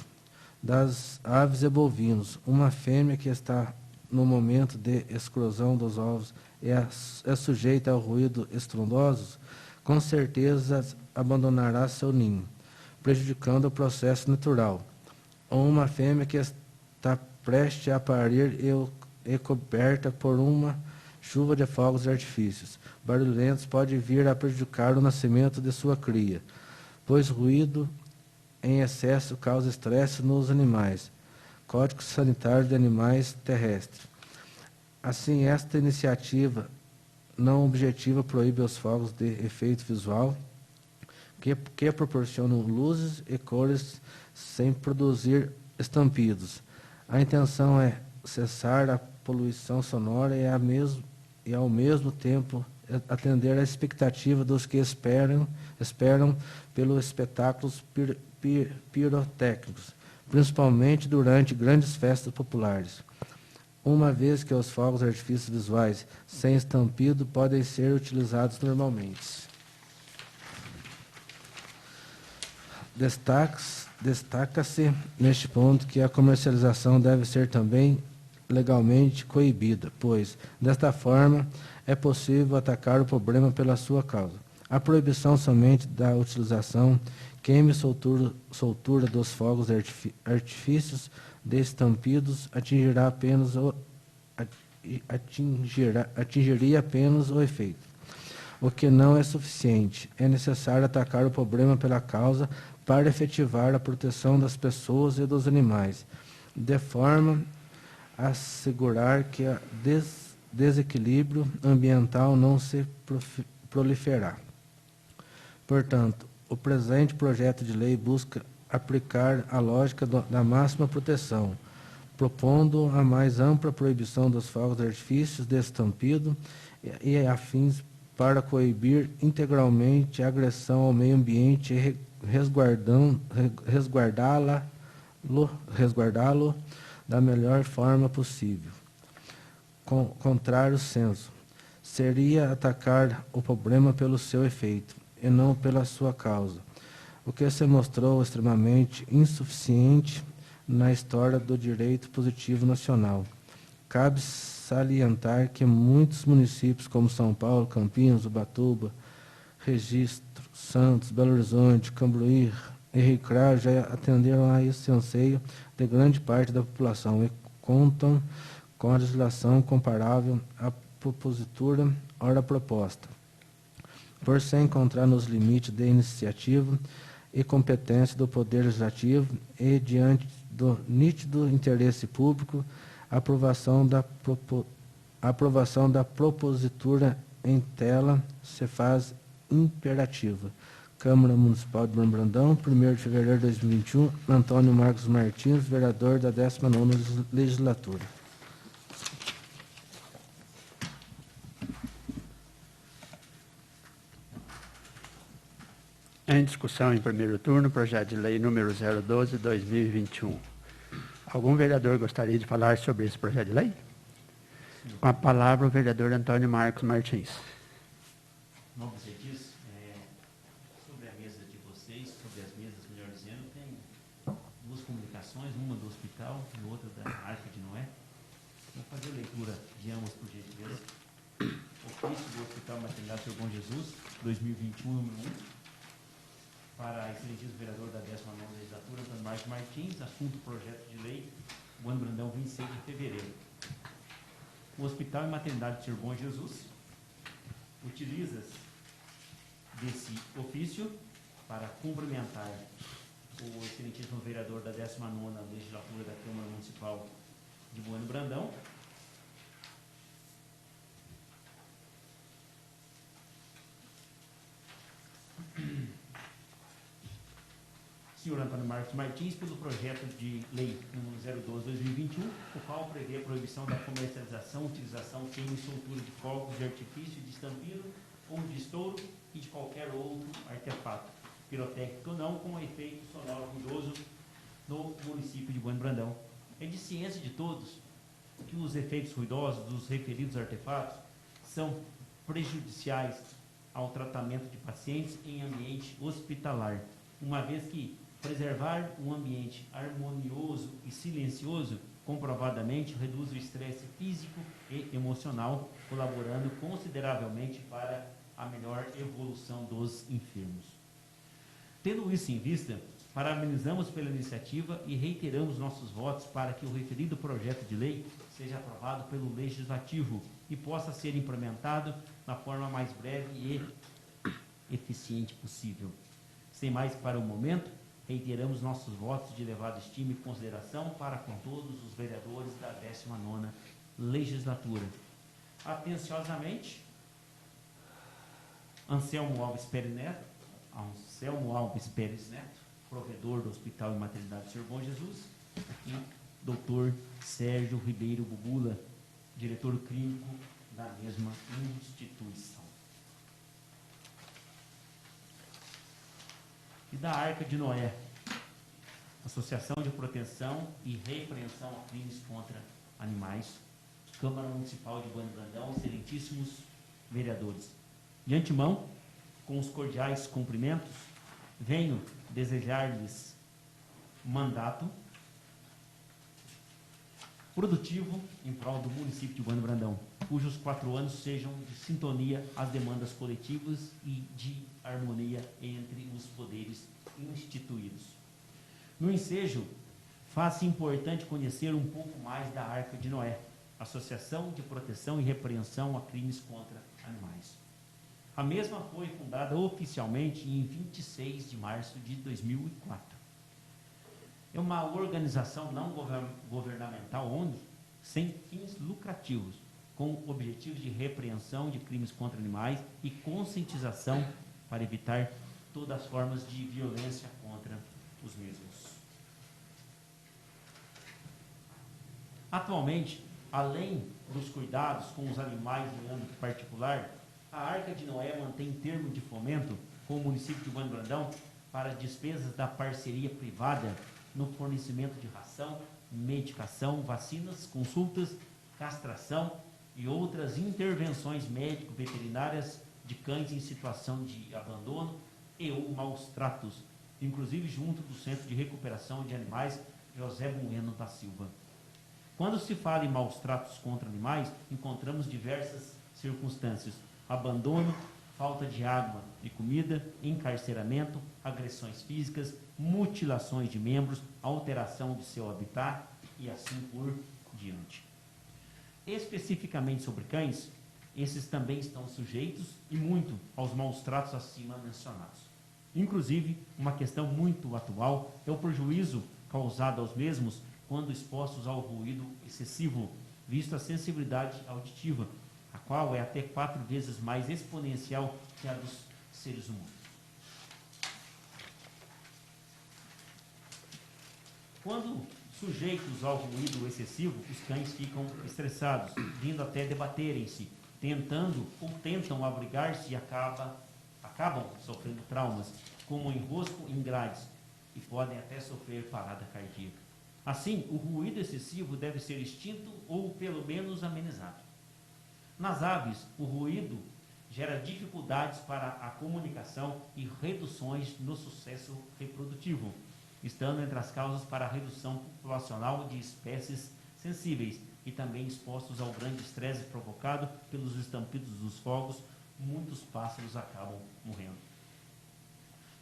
Speaker 2: das aves e bovinos. Uma fêmea que está no momento de eclosão dos ovos é sujeita ao ruído estrondoso, com certeza abandonará seu ninho, prejudicando o processo natural. Ou uma fêmea que está prestes a parir e coberta por uma chuva de fogos de artifícios barulhentos pode vir a prejudicar o nascimento de sua cria, pois ruído em excesso causa estresse nos animais. Código Sanitário de Animais Terrestres. Assim, esta iniciativa não objetiva proíbe os fogos de efeito visual, que proporcionam luzes e cores sem produzir estampidos. A intenção é cessar a poluição sonora e ao mesmo tempo atender à expectativa dos que esperam pelos espetáculos pirotécnicos, principalmente durante grandes festas populares, uma vez que os fogos de artifício visuais sem estampido podem ser utilizados normalmente. Destaca-se neste ponto que a comercialização deve ser também legalmente coibida, pois, desta forma, é possível atacar o problema pela sua causa. A proibição somente da utilização, queima e soltura dos fogos de artifícios de estampidos atingiria apenas o efeito, o que não é suficiente. É necessário atacar o problema pela causa para efetivar a proteção das pessoas e dos animais, de forma a assegurar que o desequilíbrio ambiental não se proliferar. Portanto, o presente projeto de lei busca aplicar a lógica da máxima proteção, propondo a mais ampla proibição dos fogos de artifícios de estampido e afins para coibir integralmente a agressão ao meio ambiente e resguardá-lo da melhor forma possível. contrário senso. Seria atacar o problema pelo seu efeito, e não pela sua causa, o que se mostrou extremamente insuficiente na história do direito positivo nacional. Cabe salientar que muitos municípios como São Paulo, Campinas, Ubatuba, Registro, Santos, Belo Horizonte, Cambuí e Rio Claro já atenderam a esse anseio de grande parte da população e contam com a legislação comparável à propositura ora proposta. Por se encontrar nos limites de iniciativa e competência do Poder Legislativo e diante do nítido interesse público, a aprovação da propositura em tela se faz imperativa. Câmara Municipal de Bom Brandão, 1º de fevereiro de 2021, Antônio Marcos Martins, vereador da 19ª Legislatura.
Speaker 1: Em discussão em primeiro turno, projeto de lei número 012/2021. Algum vereador gostaria de falar sobre esse projeto de lei? Com a palavra o vereador Antônio Marcos Martins.
Speaker 3: Como você diz, sobre a mesa de vocês, sobre as mesas, melhor dizendo, tem duas comunicações, uma do hospital e outra da Arca de Noé. Vou fazer a leitura de ambas, por gentileza. Ofício do Hospital Maternidade Sr. Bom Jesus, 2021, número 1. Para excelentíssimo vereador da 19ª Legislatura, Antônio Marcos Martins, assunto projeto de lei, Bom Brandão, 26 de fevereiro. O Hospital e Maternidade Sr. Bom Jesus utiliza desse ofício para cumprimentar o excelentíssimo vereador da 19ª Legislatura da Câmara Municipal de Bueno Brandão, senhor Antônio Marcos Martins, pelo projeto de lei número 012/2021, o qual prevê a proibição da comercialização, utilização, queima e soltura de fogos de artifício, de estampino, ou de estouro e de qualquer outro artefato, pirotécnico ou não, com efeito sonoro ruidoso no município de Bueno Brandão. É de ciência de todos que os efeitos ruidosos dos referidos artefatos são prejudiciais ao tratamento de pacientes em ambiente hospitalar, uma vez que preservar um ambiente harmonioso e silencioso comprovadamente reduz o estresse físico e emocional, colaborando consideravelmente para a melhor evolução dos enfermos. Tendo isso em vista, parabenizamos pela iniciativa e reiteramos nossos votos para que o referido projeto de lei seja aprovado pelo Legislativo e possa ser implementado na forma mais breve e eficiente possível. Sem mais para o momento, reiteramos nossos votos de elevada estima e consideração para com todos os vereadores da 19ª Legislatura. Atenciosamente, Anselmo Alves Pérez Neto, provedor do Hospital e Maternidade Sr. Bom Jesus, e Dr. Sérgio Ribeiro Bubula, diretor clínico da mesma instituição. E da Arca de Noé, Associação de Proteção e Repreensão a Crimes contra Animais, Câmara Municipal de Bueno Brandão, excelentíssimos vereadores. De antemão, com os cordiais cumprimentos, venho desejar-lhes mandato produtivo em prol do município de Bueno Brandão, cujos 4 anos sejam de sintonia às demandas coletivas e de harmonia entre os poderes instituídos. No ensejo, faz-se importante conhecer um pouco mais da Arca de Noé, Associação de Proteção e Repreensão a Crimes contra Animais. A mesma foi fundada oficialmente em 26 de março de 2004. É uma organização não governamental ONG, sem fins lucrativos, com o objetivo de repreensão de crimes contra animais e conscientização para evitar todas as formas de violência contra os mesmos. Atualmente, além dos cuidados com os animais no âmbito particular, a Arca de Noé mantém termo de fomento com o município de Bueno Brandão para despesas da parceria privada no fornecimento de ração, medicação, vacinas, consultas, castração e outras intervenções médico-veterinárias de cães em situação de abandono e ou maus tratos, inclusive junto do Centro de Recuperação de Animais José Bueno da Silva. Quando se fala em maus tratos contra animais, encontramos diversas circunstâncias: abandono, falta de água e comida, encarceramento, agressões físicas, mutilações de membros, alteração de seu habitat e assim por diante. Especificamente sobre cães, esses também estão sujeitos e muito aos maus tratos acima mencionados. Inclusive, uma questão muito atual é o prejuízo causado aos mesmos quando expostos ao ruído excessivo, visto a sensibilidade auditiva, a qual é até 4 vezes mais exponencial que a dos seres humanos. Quando sujeitos ao ruído excessivo, os cães ficam estressados, vindo até debaterem-se, tentando ou tentam abrigar-se e acabam sofrendo traumas, como enrosco em grades, e podem até sofrer parada cardíaca. Assim, o ruído excessivo deve ser extinto ou pelo menos amenizado. Nas aves, o ruído gera dificuldades para a comunicação e reduções no sucesso reprodutivo, estando entre as causas para a redução populacional de espécies sensíveis e também expostos ao grande estresse provocado pelos estampidos dos fogos, muitos pássaros acabam morrendo.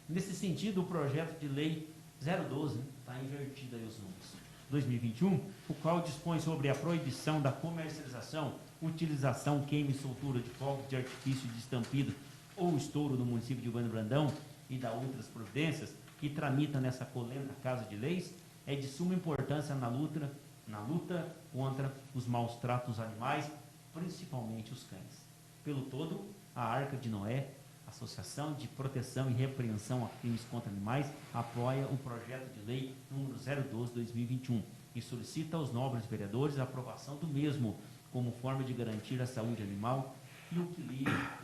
Speaker 3: Nesse sentido, o projeto de lei 012, está invertido aí os números, 2021, o qual dispõe sobre a proibição da comercialização, utilização, queima e soltura de fogos de artifício de estampido ou estouro no município de Bueno Brandão e da outras providências que tramita nessa polêmica Casa de Leis, é de suma importância na luta contra os maus tratos animais, principalmente os cães. Pelo todo, a Arca de Noé, Associação de Proteção e Repreensão a Crimes contra Animais, apoia o projeto de lei número 012/2021 e solicita aos nobres vereadores a aprovação do mesmo como forma de garantir a saúde animal e o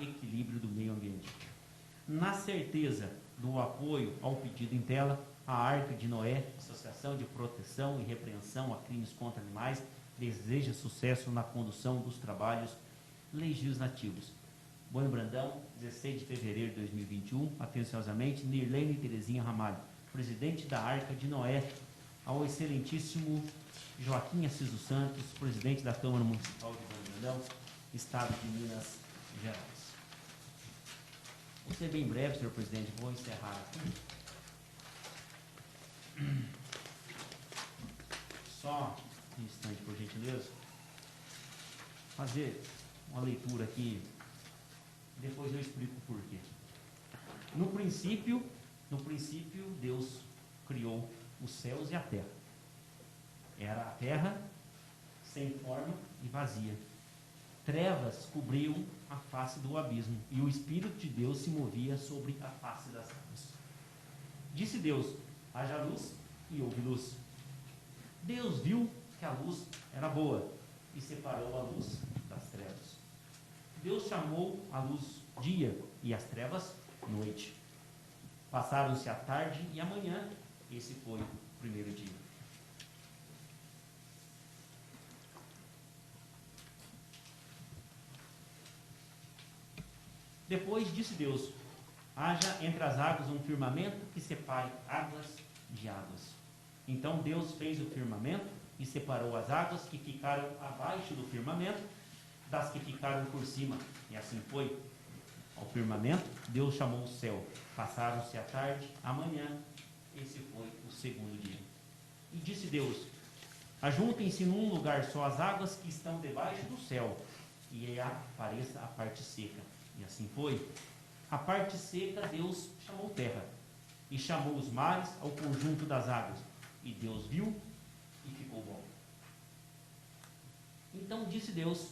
Speaker 3: equilíbrio do meio ambiente. Na certeza do apoio ao pedido em tela, a Arca de Noé, Associação de Proteção e Repreensão a Crimes contra Animais, deseja sucesso na condução dos trabalhos legislativos. Bueno Brandão, 16 de fevereiro de 2021, atenciosamente, Nirlene Terezinha Ramalho, presidente da Arca de Noé, ao excelentíssimo Joaquim Assis dos Santos, presidente da Câmara Municipal de Bueno Brandão, Estado de Minas Gerais. Vou ser bem breve, senhor presidente, vou encerrar aqui. Só um instante, por gentileza. Fazer uma leitura aqui, depois eu explico o porquê. No princípio, Deus criou os céus e a terra. Era a terra sem forma e vazia. Trevas cobriam a face do abismo, e o Espírito de Deus se movia sobre a face das águas. Disse Deus: haja luz, e houve luz. Deus viu que a luz era boa, e separou a luz das trevas. Deus chamou a luz dia, e as trevas noite. Passaram-se a tarde e a manhã, esse foi o primeiro dia. Depois disse Deus: haja entre as águas um firmamento que separe águas de águas. Então Deus fez o firmamento e separou as águas que ficaram abaixo do firmamento das que ficaram por cima. E assim foi. Ao firmamento, Deus chamou o céu. Passaram-se a tarde, a manhã. Esse foi o segundo dia. E disse Deus: ajuntem-se num lugar só as águas que estão debaixo do céu, e apareça a parte seca. E assim foi. A parte seca Deus chamou terra, e chamou os mares ao conjunto das águas. E Deus viu, e ficou bom. Então disse Deus: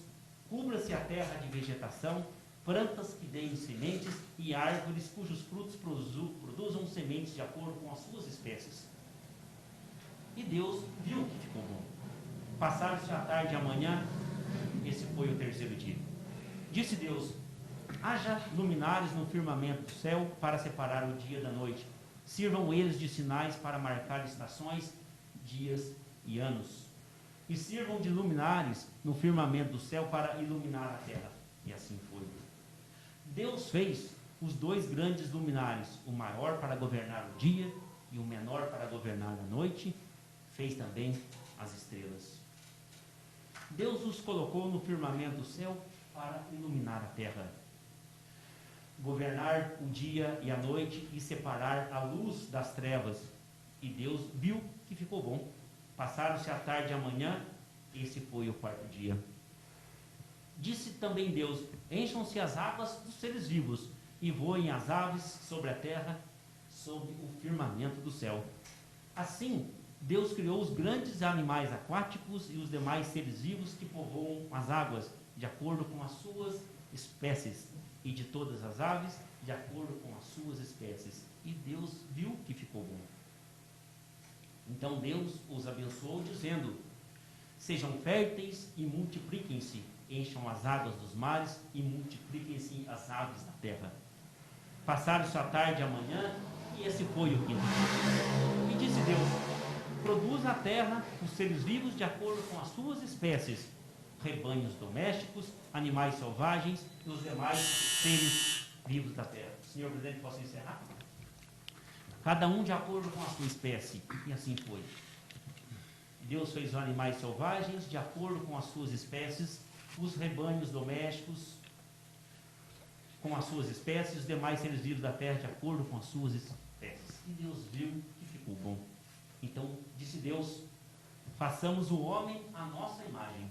Speaker 3: cubra-se a terra de vegetação, plantas que deem sementes e árvores cujos frutos produzam sementes de acordo com as suas espécies. E Deus viu que ficou bom. Passaram-se a tarde e a manhã, esse foi o terceiro dia. Disse Deus: haja luminares no firmamento do céu para separar o dia da noite. Sirvam eles de sinais para marcar estações, dias e anos. e sirvam de luminares no firmamento do céu para iluminar a terra. E assim foi. Deus fez os dois grandes luminares, o maior para governar o dia e o menor para governar a noite. Fez também as estrelas. Deus os colocou no firmamento do céu para iluminar a terra, governar o dia e a noite e separar a luz das trevas. E Deus viu que ficou bom. Passaram-se a tarde e a manhã, esse foi o quarto dia. Disse também Deus: encham-se as águas dos seres vivos, e voem as aves sobre a terra, sob o firmamento do céu. Assim, Deus criou os grandes animais aquáticos e os demais seres vivos que povoam as águas, de acordo com as suas espécies, e de todas as aves, de acordo com as suas espécies. E Deus viu que ficou bom. Então Deus os abençoou, dizendo: sejam férteis e multipliquem-se, encham as águas dos mares e multipliquem-se as aves da terra. Passaram-se a tarde e a manhã, e esse foi o quinto dia. E disse Deus: produza a terra os seres vivos de acordo com as suas espécies, rebanhos domésticos, animais selvagens e os demais seres vivos da terra. Senhor presidente, posso encerrar? Cada um de acordo com a sua espécie. E assim foi. Deus fez os animais selvagens de acordo com as suas espécies, os rebanhos domésticos com as suas espécies, os demais seres vivos da terra de acordo com as suas espécies. E Deus viu que ficou bom. Então disse Deus: façamos o homem à nossa imagem,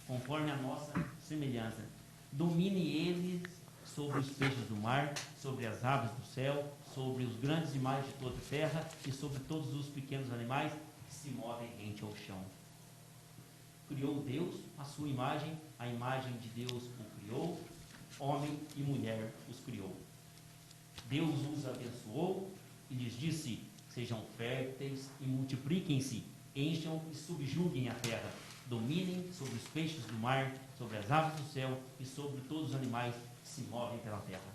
Speaker 3: conforme a nossa semelhança. Domine eles sobre os peixes do mar, sobre as aves do céu, sobre os grandes animais de toda a terra e sobre todos os pequenos animais que se movem rente ao chão. Criou Deus a sua imagem, a imagem de Deus o criou, homem e mulher os criou. Deus os abençoou e lhes disse: sejam férteis e multipliquem-se, encham e subjuguem a terra, dominem sobre os peixes do mar, sobre as aves do céu e sobre todos os animais que se movem pela terra.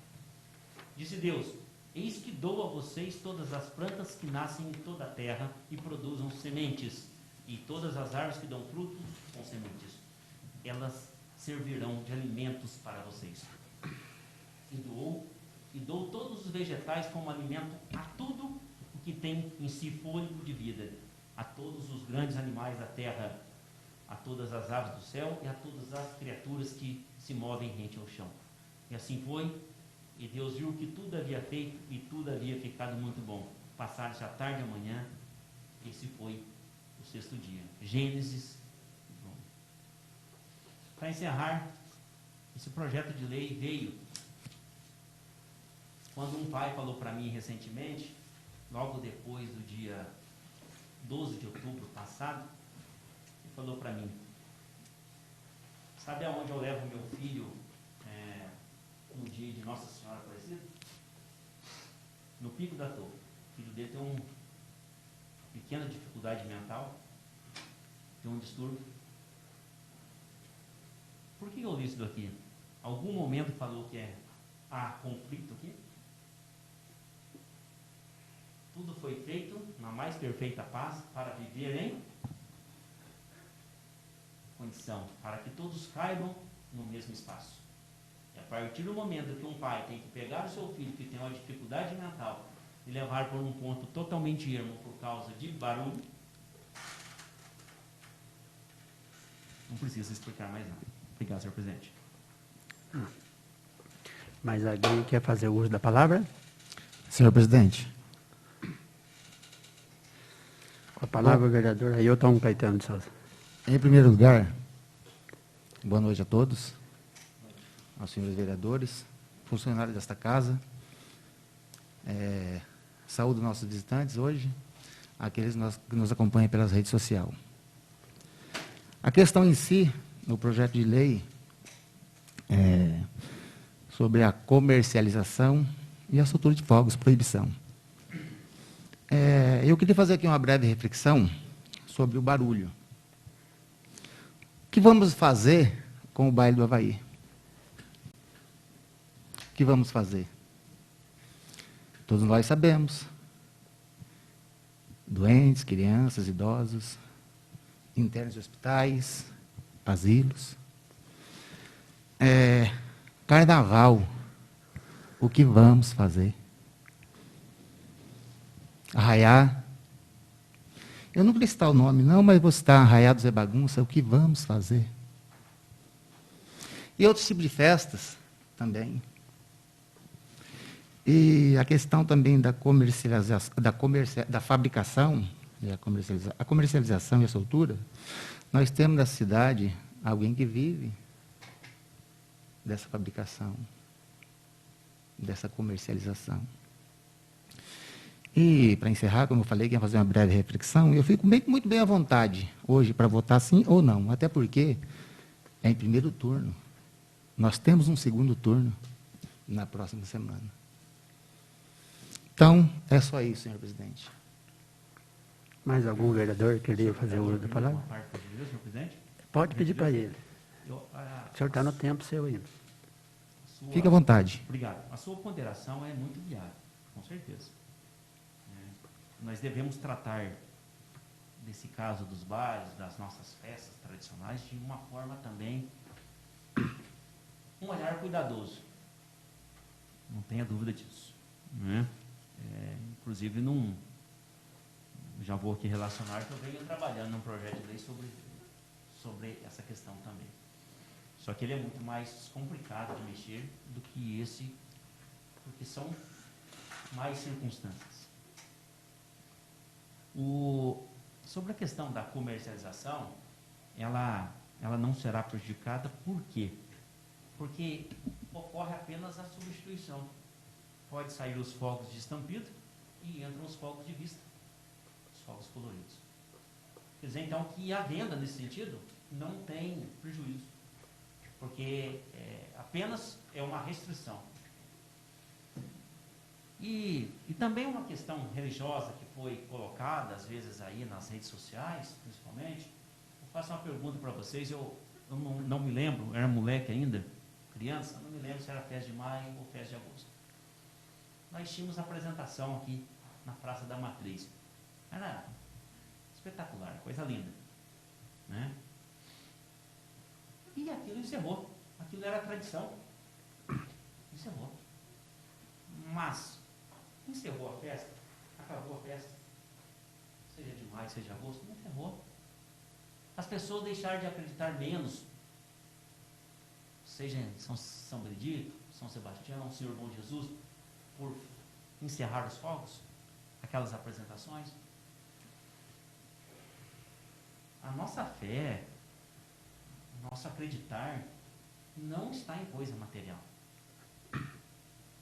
Speaker 3: Disse Deus: eis que dou a vocês todas as plantas que nascem em toda a terra e produzam sementes, e todas as árvores que dão frutos com sementes. Elas servirão de alimentos para vocês. E dou todos os vegetais como alimento a tudo o que tem em si fôlego de vida, a todos os grandes animais da terra, a todas as aves do céu e a todas as criaturas que se movem rente ao chão. E assim foi, e Deus viu que tudo havia feito e tudo havia ficado muito bom. Passaram-se a tarde e a manhã, esse foi o sexto dia. Gênesis. Para encerrar, esse projeto de lei veio quando um pai falou para mim recentemente, logo depois do dia 12 de outubro passado, ele falou para mim: sabe aonde eu levo meu filho no dia de Nossa Senhora Aparecida? No Pico da Torre. O filho dele tem uma pequena dificuldade mental, tem um distúrbio. Por que eu li isso daqui? Algum momento falou que há conflito aqui? Tudo foi feito na mais perfeita paz para viver em condição, para que todos caibam no mesmo espaço. E a partir do momento que um pai tem que pegar o seu filho que tem uma dificuldade mental e levar por um ponto totalmente ermo por causa de barulho, não precisa explicar mais nada. Obrigado, senhor presidente.
Speaker 1: Mais alguém quer fazer uso da palavra?
Speaker 4: Senhor presidente.
Speaker 1: Com a palavra, o vereador Ailton Caetano de Souza.
Speaker 4: Em primeiro lugar, boa noite a todos, aos senhores vereadores, funcionários desta casa. Saúdo nossos visitantes hoje, aqueles que nos acompanham pelas redes sociais. A questão em si, no projeto de lei, sobre a comercialização e a soltura de fogos, proibição. Eu queria fazer aqui uma breve reflexão sobre o barulho. O que vamos fazer com o baile do Avaí? O que vamos fazer? Todos nós sabemos. Doentes, crianças, idosos, internos de hospitais, asilos. Carnaval, o que vamos fazer? Arraiá, eu não vou citar o nome não, mas vou citar Arraiá do Zé Bagunça, o que vamos fazer? E outros tipos de festas também. E a questão também da comercialização, da fabricação, a comercialização e a soltura, nós temos na cidade alguém que vive dessa fabricação, dessa comercialização. E, para encerrar, como eu falei, que ia fazer uma breve reflexão, eu fico muito bem à vontade hoje para votar sim ou não, até porque é em primeiro turno. Nós temos um segundo turno na próxima semana. Então, é só isso, senhor presidente.
Speaker 1: Mais algum vereador queria fazer uso da palavra?
Speaker 3: Uma parte, senhor presidente?
Speaker 1: Pode pedir para ele.
Speaker 3: O
Speaker 1: O senhor está no tempo seu ainda.
Speaker 4: Fique à vontade.
Speaker 3: Obrigado. A sua ponderação é muito viável, com certeza. Nós devemos tratar desse caso dos bailes, das nossas festas tradicionais, de uma forma também, um olhar cuidadoso. Não tenha dúvida disso. Né? Inclusive, já vou aqui relacionar que eu venho trabalhando num projeto de lei sobre essa questão também. Só que ele é muito mais complicado de mexer do que esse, porque são mais circunstâncias. Sobre a questão da comercialização, ela não será prejudicada, por quê? Porque ocorre apenas a substituição. Pode sair os fogos de estampido e entram os fogos de vista, os fogos coloridos. Quer dizer, então, que a venda, nesse sentido, não tem prejuízo, porque apenas é uma restrição. E também uma questão religiosa que foi colocada, às vezes, aí nas redes sociais, principalmente. Eu faço uma pergunta para vocês, eu não me lembro, era moleque ainda, criança, não me lembro se era festa de maio ou festa de agosto. Nós tínhamos apresentação aqui na Praça da Matriz. Era espetacular, coisa linda. Né? E aquilo encerrou. Aquilo era tradição. Encerrou. Mas, encerrou a festa, acabou a festa, seja de maio, seja de agosto, não encerrou. As pessoas deixaram de acreditar menos, seja em São Benedito, São Sebastião, Senhor Bom Jesus, por encerrar os fogos, aquelas apresentações. A nossa fé, nosso acreditar, não está em coisa material.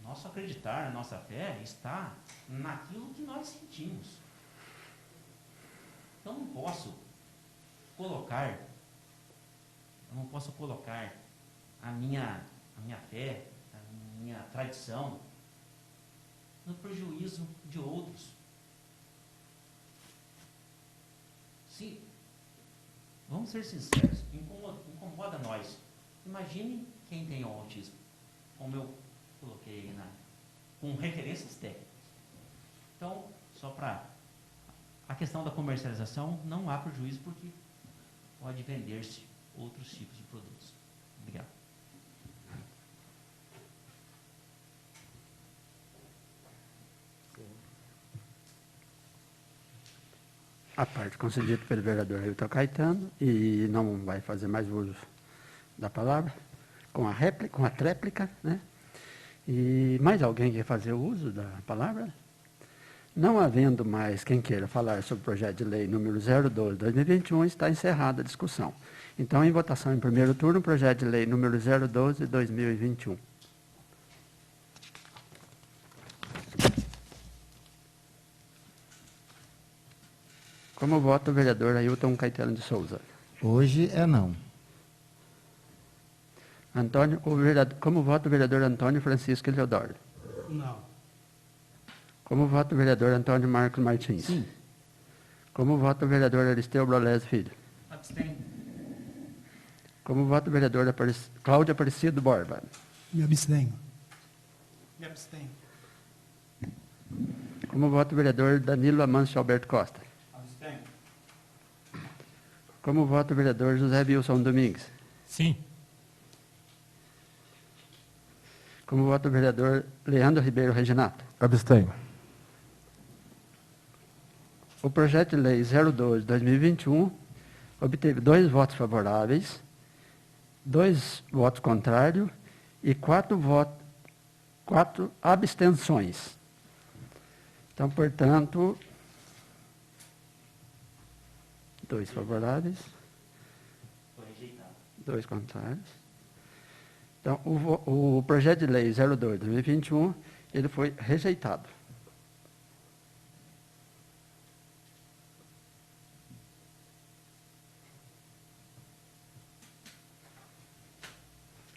Speaker 3: Nosso acreditar, a nossa fé está naquilo que nós sentimos. Eu não posso colocar a minha fé, a minha tradição no prejuízo de outros. Se, vamos ser sinceros, incomoda nós. Imagine quem tem o autismo, como eu coloquei aí com referências técnicas. Então, só para a questão da comercialização, não há prejuízo porque pode vender-se outros tipos de produtos. Obrigado.
Speaker 1: A parte concedida pelo vereador Ailton Caetano, e não vai fazer mais uso da palavra, com a tréplica, né? E mais alguém quer fazer uso da palavra? Não havendo mais quem queira falar sobre o projeto de lei número 012/2021, está encerrada a discussão. Então, em votação em primeiro turno, o projeto de lei número 012/2021. Como vota o vereador Ailton Caetano de Souza?
Speaker 4: Hoje é não.
Speaker 1: Como vota o vereador Antônio Francisco Eleodoro?
Speaker 5: Não.
Speaker 1: Como vota o vereador Antônio Marcos Martins?
Speaker 3: Sim.
Speaker 1: Como vota o vereador Aristeu Brolés Filho?
Speaker 3: Abstenho.
Speaker 1: Como vota o vereador Cláudio Aparecido Borba?
Speaker 6: Me abstenho.
Speaker 5: Me abstenho.
Speaker 1: Como vota o vereador Danilo Amâncio Alberto Costa?
Speaker 5: Abstenho.
Speaker 1: Como vota o vereador José Wilson Domingues?
Speaker 6: Sim.
Speaker 1: Como vota o vereador Leandro Ribeiro Reginato?
Speaker 2: Abstenho.
Speaker 1: O projeto de lei 02/2021 obteve 2 votos favoráveis, 2 votos contrários e 4 abstenções. Então, portanto, 2 favoráveis, 2 contrários. Então, o projeto de lei 02/2021, ele foi rejeitado.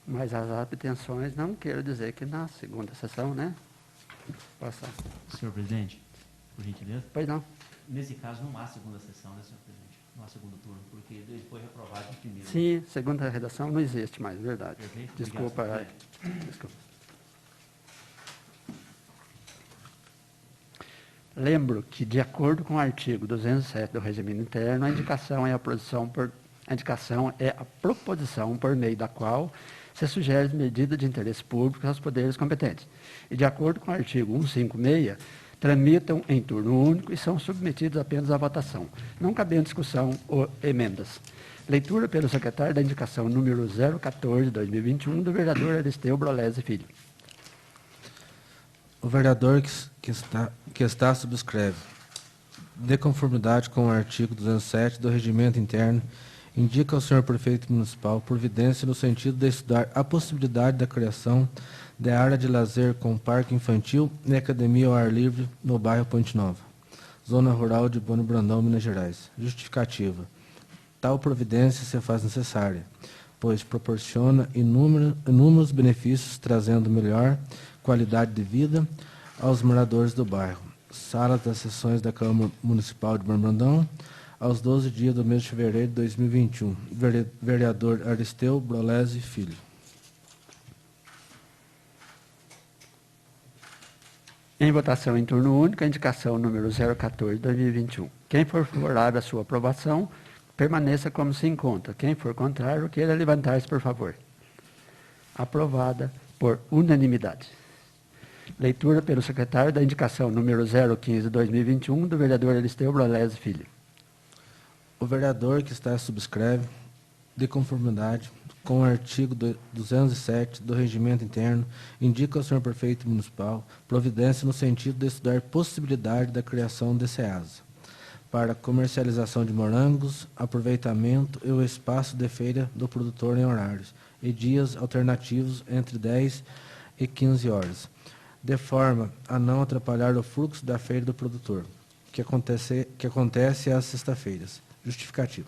Speaker 1: Mas as abstenções não quero dizer que na segunda sessão, né? Passar.
Speaker 3: Senhor presidente, por gentileza.
Speaker 1: Pois não.
Speaker 3: Nesse caso, não há segunda sessão, né, senhor presidente? Não há segundo turno, porque ele foi reprovado de primeiro.
Speaker 1: Sim, segunda redação não existe mais, verdade.
Speaker 3: Perfeito.
Speaker 1: Desculpa.
Speaker 3: Obrigado.
Speaker 1: Desculpa. Lembro que, de acordo com o artigo 207 do Regimento Interno, a indicação é a proposição por meio da qual se sugere medida de interesse público aos poderes competentes. E, de acordo com o artigo 156, tramitam em turno único e são submetidos apenas à votação, não cabendo discussão ou emendas. Leitura pelo secretário da indicação número 014/2021 do vereador Aristeu Brolese Filho.
Speaker 2: O vereador que está subscreve, de conformidade com o artigo 207 do Regimento Interno, indica ao senhor prefeito municipal providência no sentido de estudar a possibilidade da criação de área de lazer com parque infantil e academia ao ar livre no bairro Ponte Nova, zona rural de Bueno Brandão, Minas Gerais. Justificativa. Tal providência se faz necessária, pois proporciona inúmeros benefícios, trazendo melhor qualidade de vida aos moradores do bairro. Sala das sessões da Câmara Municipal de Bueno Brandão, aos 12 dias do mês de fevereiro de 2021. Vereador Aristeu Brolese Filho.
Speaker 1: Em votação em turno único, a indicação número 014/2021. Quem for favorável à sua aprovação, permaneça como se encontra. Quem for contrário, queira levantar-se, por favor. Aprovada por unanimidade. Leitura pelo secretário da indicação número 015/2021 do vereador Aristeu Brolese Filho.
Speaker 2: O vereador que está subscreve, de conformidade com o artigo 207 do Regimento Interno, indica ao senhor prefeito municipal providência no sentido de estudar possibilidade da criação de SEASA para comercialização de morangos, aproveitamento e o espaço de feira do produtor em horários e dias alternativos entre 10 e 15 horas, de forma a não atrapalhar o fluxo da feira do produtor, que acontece às sextas-feiras. Justificativo.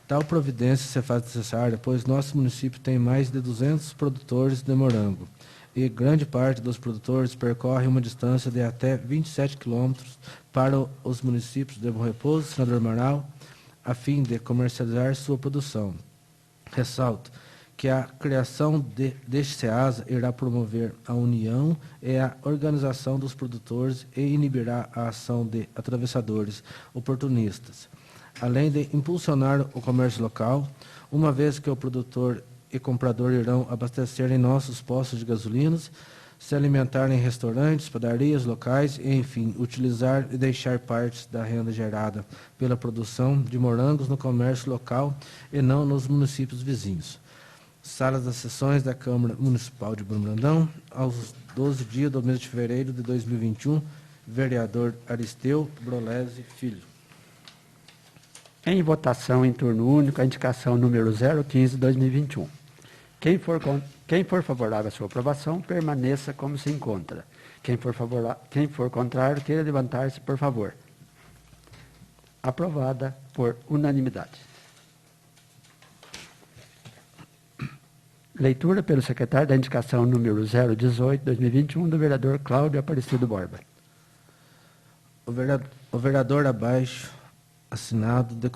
Speaker 2: Tal providência se faz necessária, pois nosso município tem mais de 200 produtores de morango, e grande parte dos produtores percorre uma distância de até 27 quilômetros para os municípios de Bom Repouso e Senador Amaral, a fim de comercializar sua produção. Ressalto que a criação deste SEASA irá promover a união e a organização dos produtores e inibirá a ação de atravessadores oportunistas, além de impulsionar o comércio local, uma vez que o produtor e comprador irão abastecer em nossos postos de gasolinas, se alimentar em restaurantes, padarias locais e, enfim, utilizar e deixar partes da renda gerada pela produção de morangos no comércio local e não nos municípios vizinhos. Salas das sessões da Câmara Municipal de Bueno Brandão, aos 12 dias do mês de fevereiro de 2021, vereador Aristeu Brolese Filho.
Speaker 1: Em votação em turno único, a indicação número 015/2021. Quem for favorável à sua aprovação, permaneça como se encontra. Quem for contrário, queira levantar-se, por favor. Aprovada por unanimidade. Leitura pelo secretário da indicação número 018/2021 do vereador Cláudio Aparecido Borba.
Speaker 2: O vereador abaixo, assinado de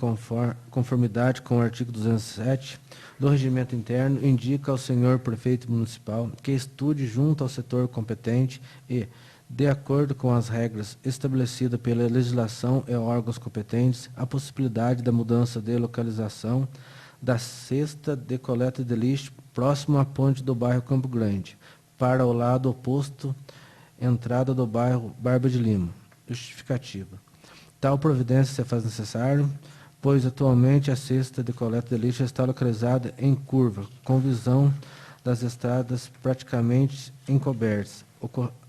Speaker 2: conformidade com o artigo 207 do Regimento Interno, indica ao senhor prefeito municipal que estude junto ao setor competente e, de acordo com as regras estabelecidas pela legislação e órgãos competentes, a possibilidade da mudança de localização da cesta de coleta de lixo próximo à ponte do bairro Campo Grande, para o lado oposto, entrada do bairro Barba de Lima. Justificativa. Tal providência se faz necessário, pois atualmente a cesta de coleta de lixo está localizada em curva, com visão das estradas praticamente encobertas,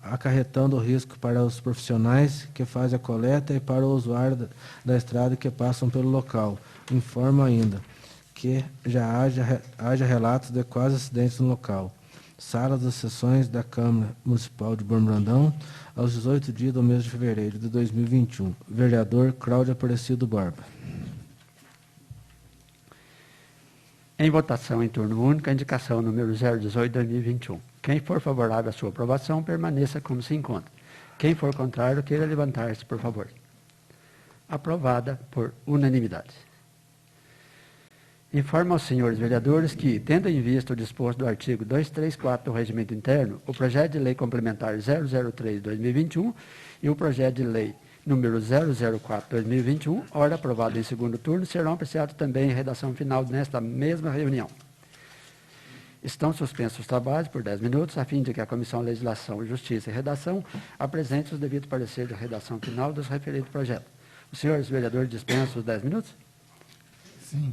Speaker 2: acarretando risco para os profissionais que fazem a coleta e para o usuário da estrada que passam pelo local. Informa ainda que já haja relatos de quase acidentes no local. Sala das sessões da Câmara Municipal de Borno Brandão, aos 18 dias do mês de fevereiro de 2021. Vereador Cláudio Aparecido Barba.
Speaker 1: Em votação em turno único, a indicação número 018/2021. Quem for favorável à sua aprovação, permaneça como se encontra. Quem for contrário, queira levantar-se, por favor. Aprovada por unanimidade. Informo aos senhores vereadores que, tendo em vista o disposto do artigo 234 do Regimento Interno, o projeto de lei complementar 003/2021 e o projeto de lei número 004/2021, ora aprovado em segundo turno, serão apreciados também em redação final nesta mesma reunião. Estão suspensos os trabalhos por 10 minutos, a fim de que a Comissão Legislação, Justiça e Redação apresente os devidos pareceres de redação final dos referidos projetos. Os senhores vereadores dispensam os 10 minutos?
Speaker 4: Sim.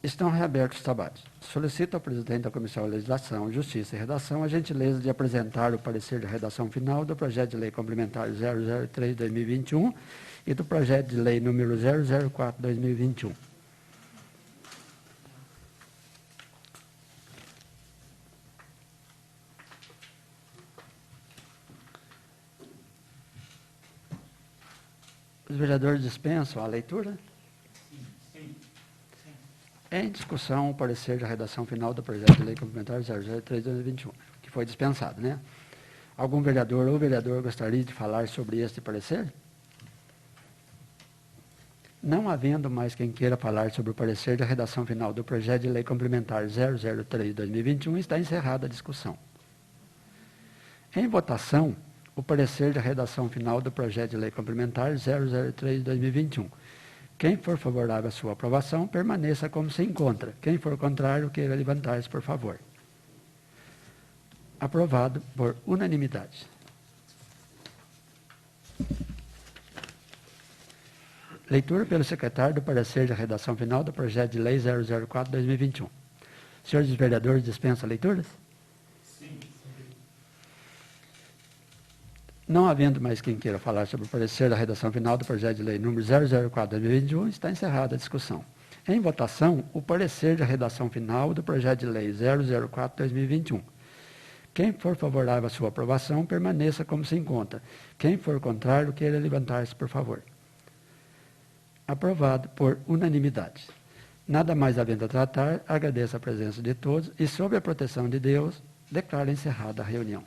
Speaker 1: Estão reabertos os trabalhos. Solicito ao presidente da Comissão Legislação, Justiça e Redação a gentileza de apresentar o parecer de redação final do projeto de lei complementar 003/2021 e do projeto de lei número 004/2021. Os vereadores dispensam a leitura? Em discussão, o parecer da redação final do projeto de lei complementar 003/2021, que foi dispensado, né? Algum vereador ou vereador gostaria de falar sobre este parecer? Não havendo mais quem queira falar sobre o parecer da redação final do projeto de lei complementar 003/2021, está encerrada a discussão. Em votação, o parecer da redação final do projeto de lei complementar 003/2021. Quem for favorável à sua aprovação, permaneça como se encontra. Quem for contrário, queira levantar-se, por favor. Aprovado por unanimidade. Leitura pelo secretário do parecer de redação final do projeto de lei 004/2021. Senhores vereadores, dispensa leituras? Não havendo mais quem queira falar sobre o parecer da redação final do projeto de lei número 004/2021, está encerrada a discussão. Em votação, o parecer da redação final do projeto de lei 004/2021. Quem for favorável à sua aprovação, permaneça como se encontra. Quem for contrário, queira levantar-se, por favor. Aprovado por unanimidade. Nada mais havendo a tratar, agradeço a presença de todos e, sob a proteção de Deus, declaro encerrada a reunião.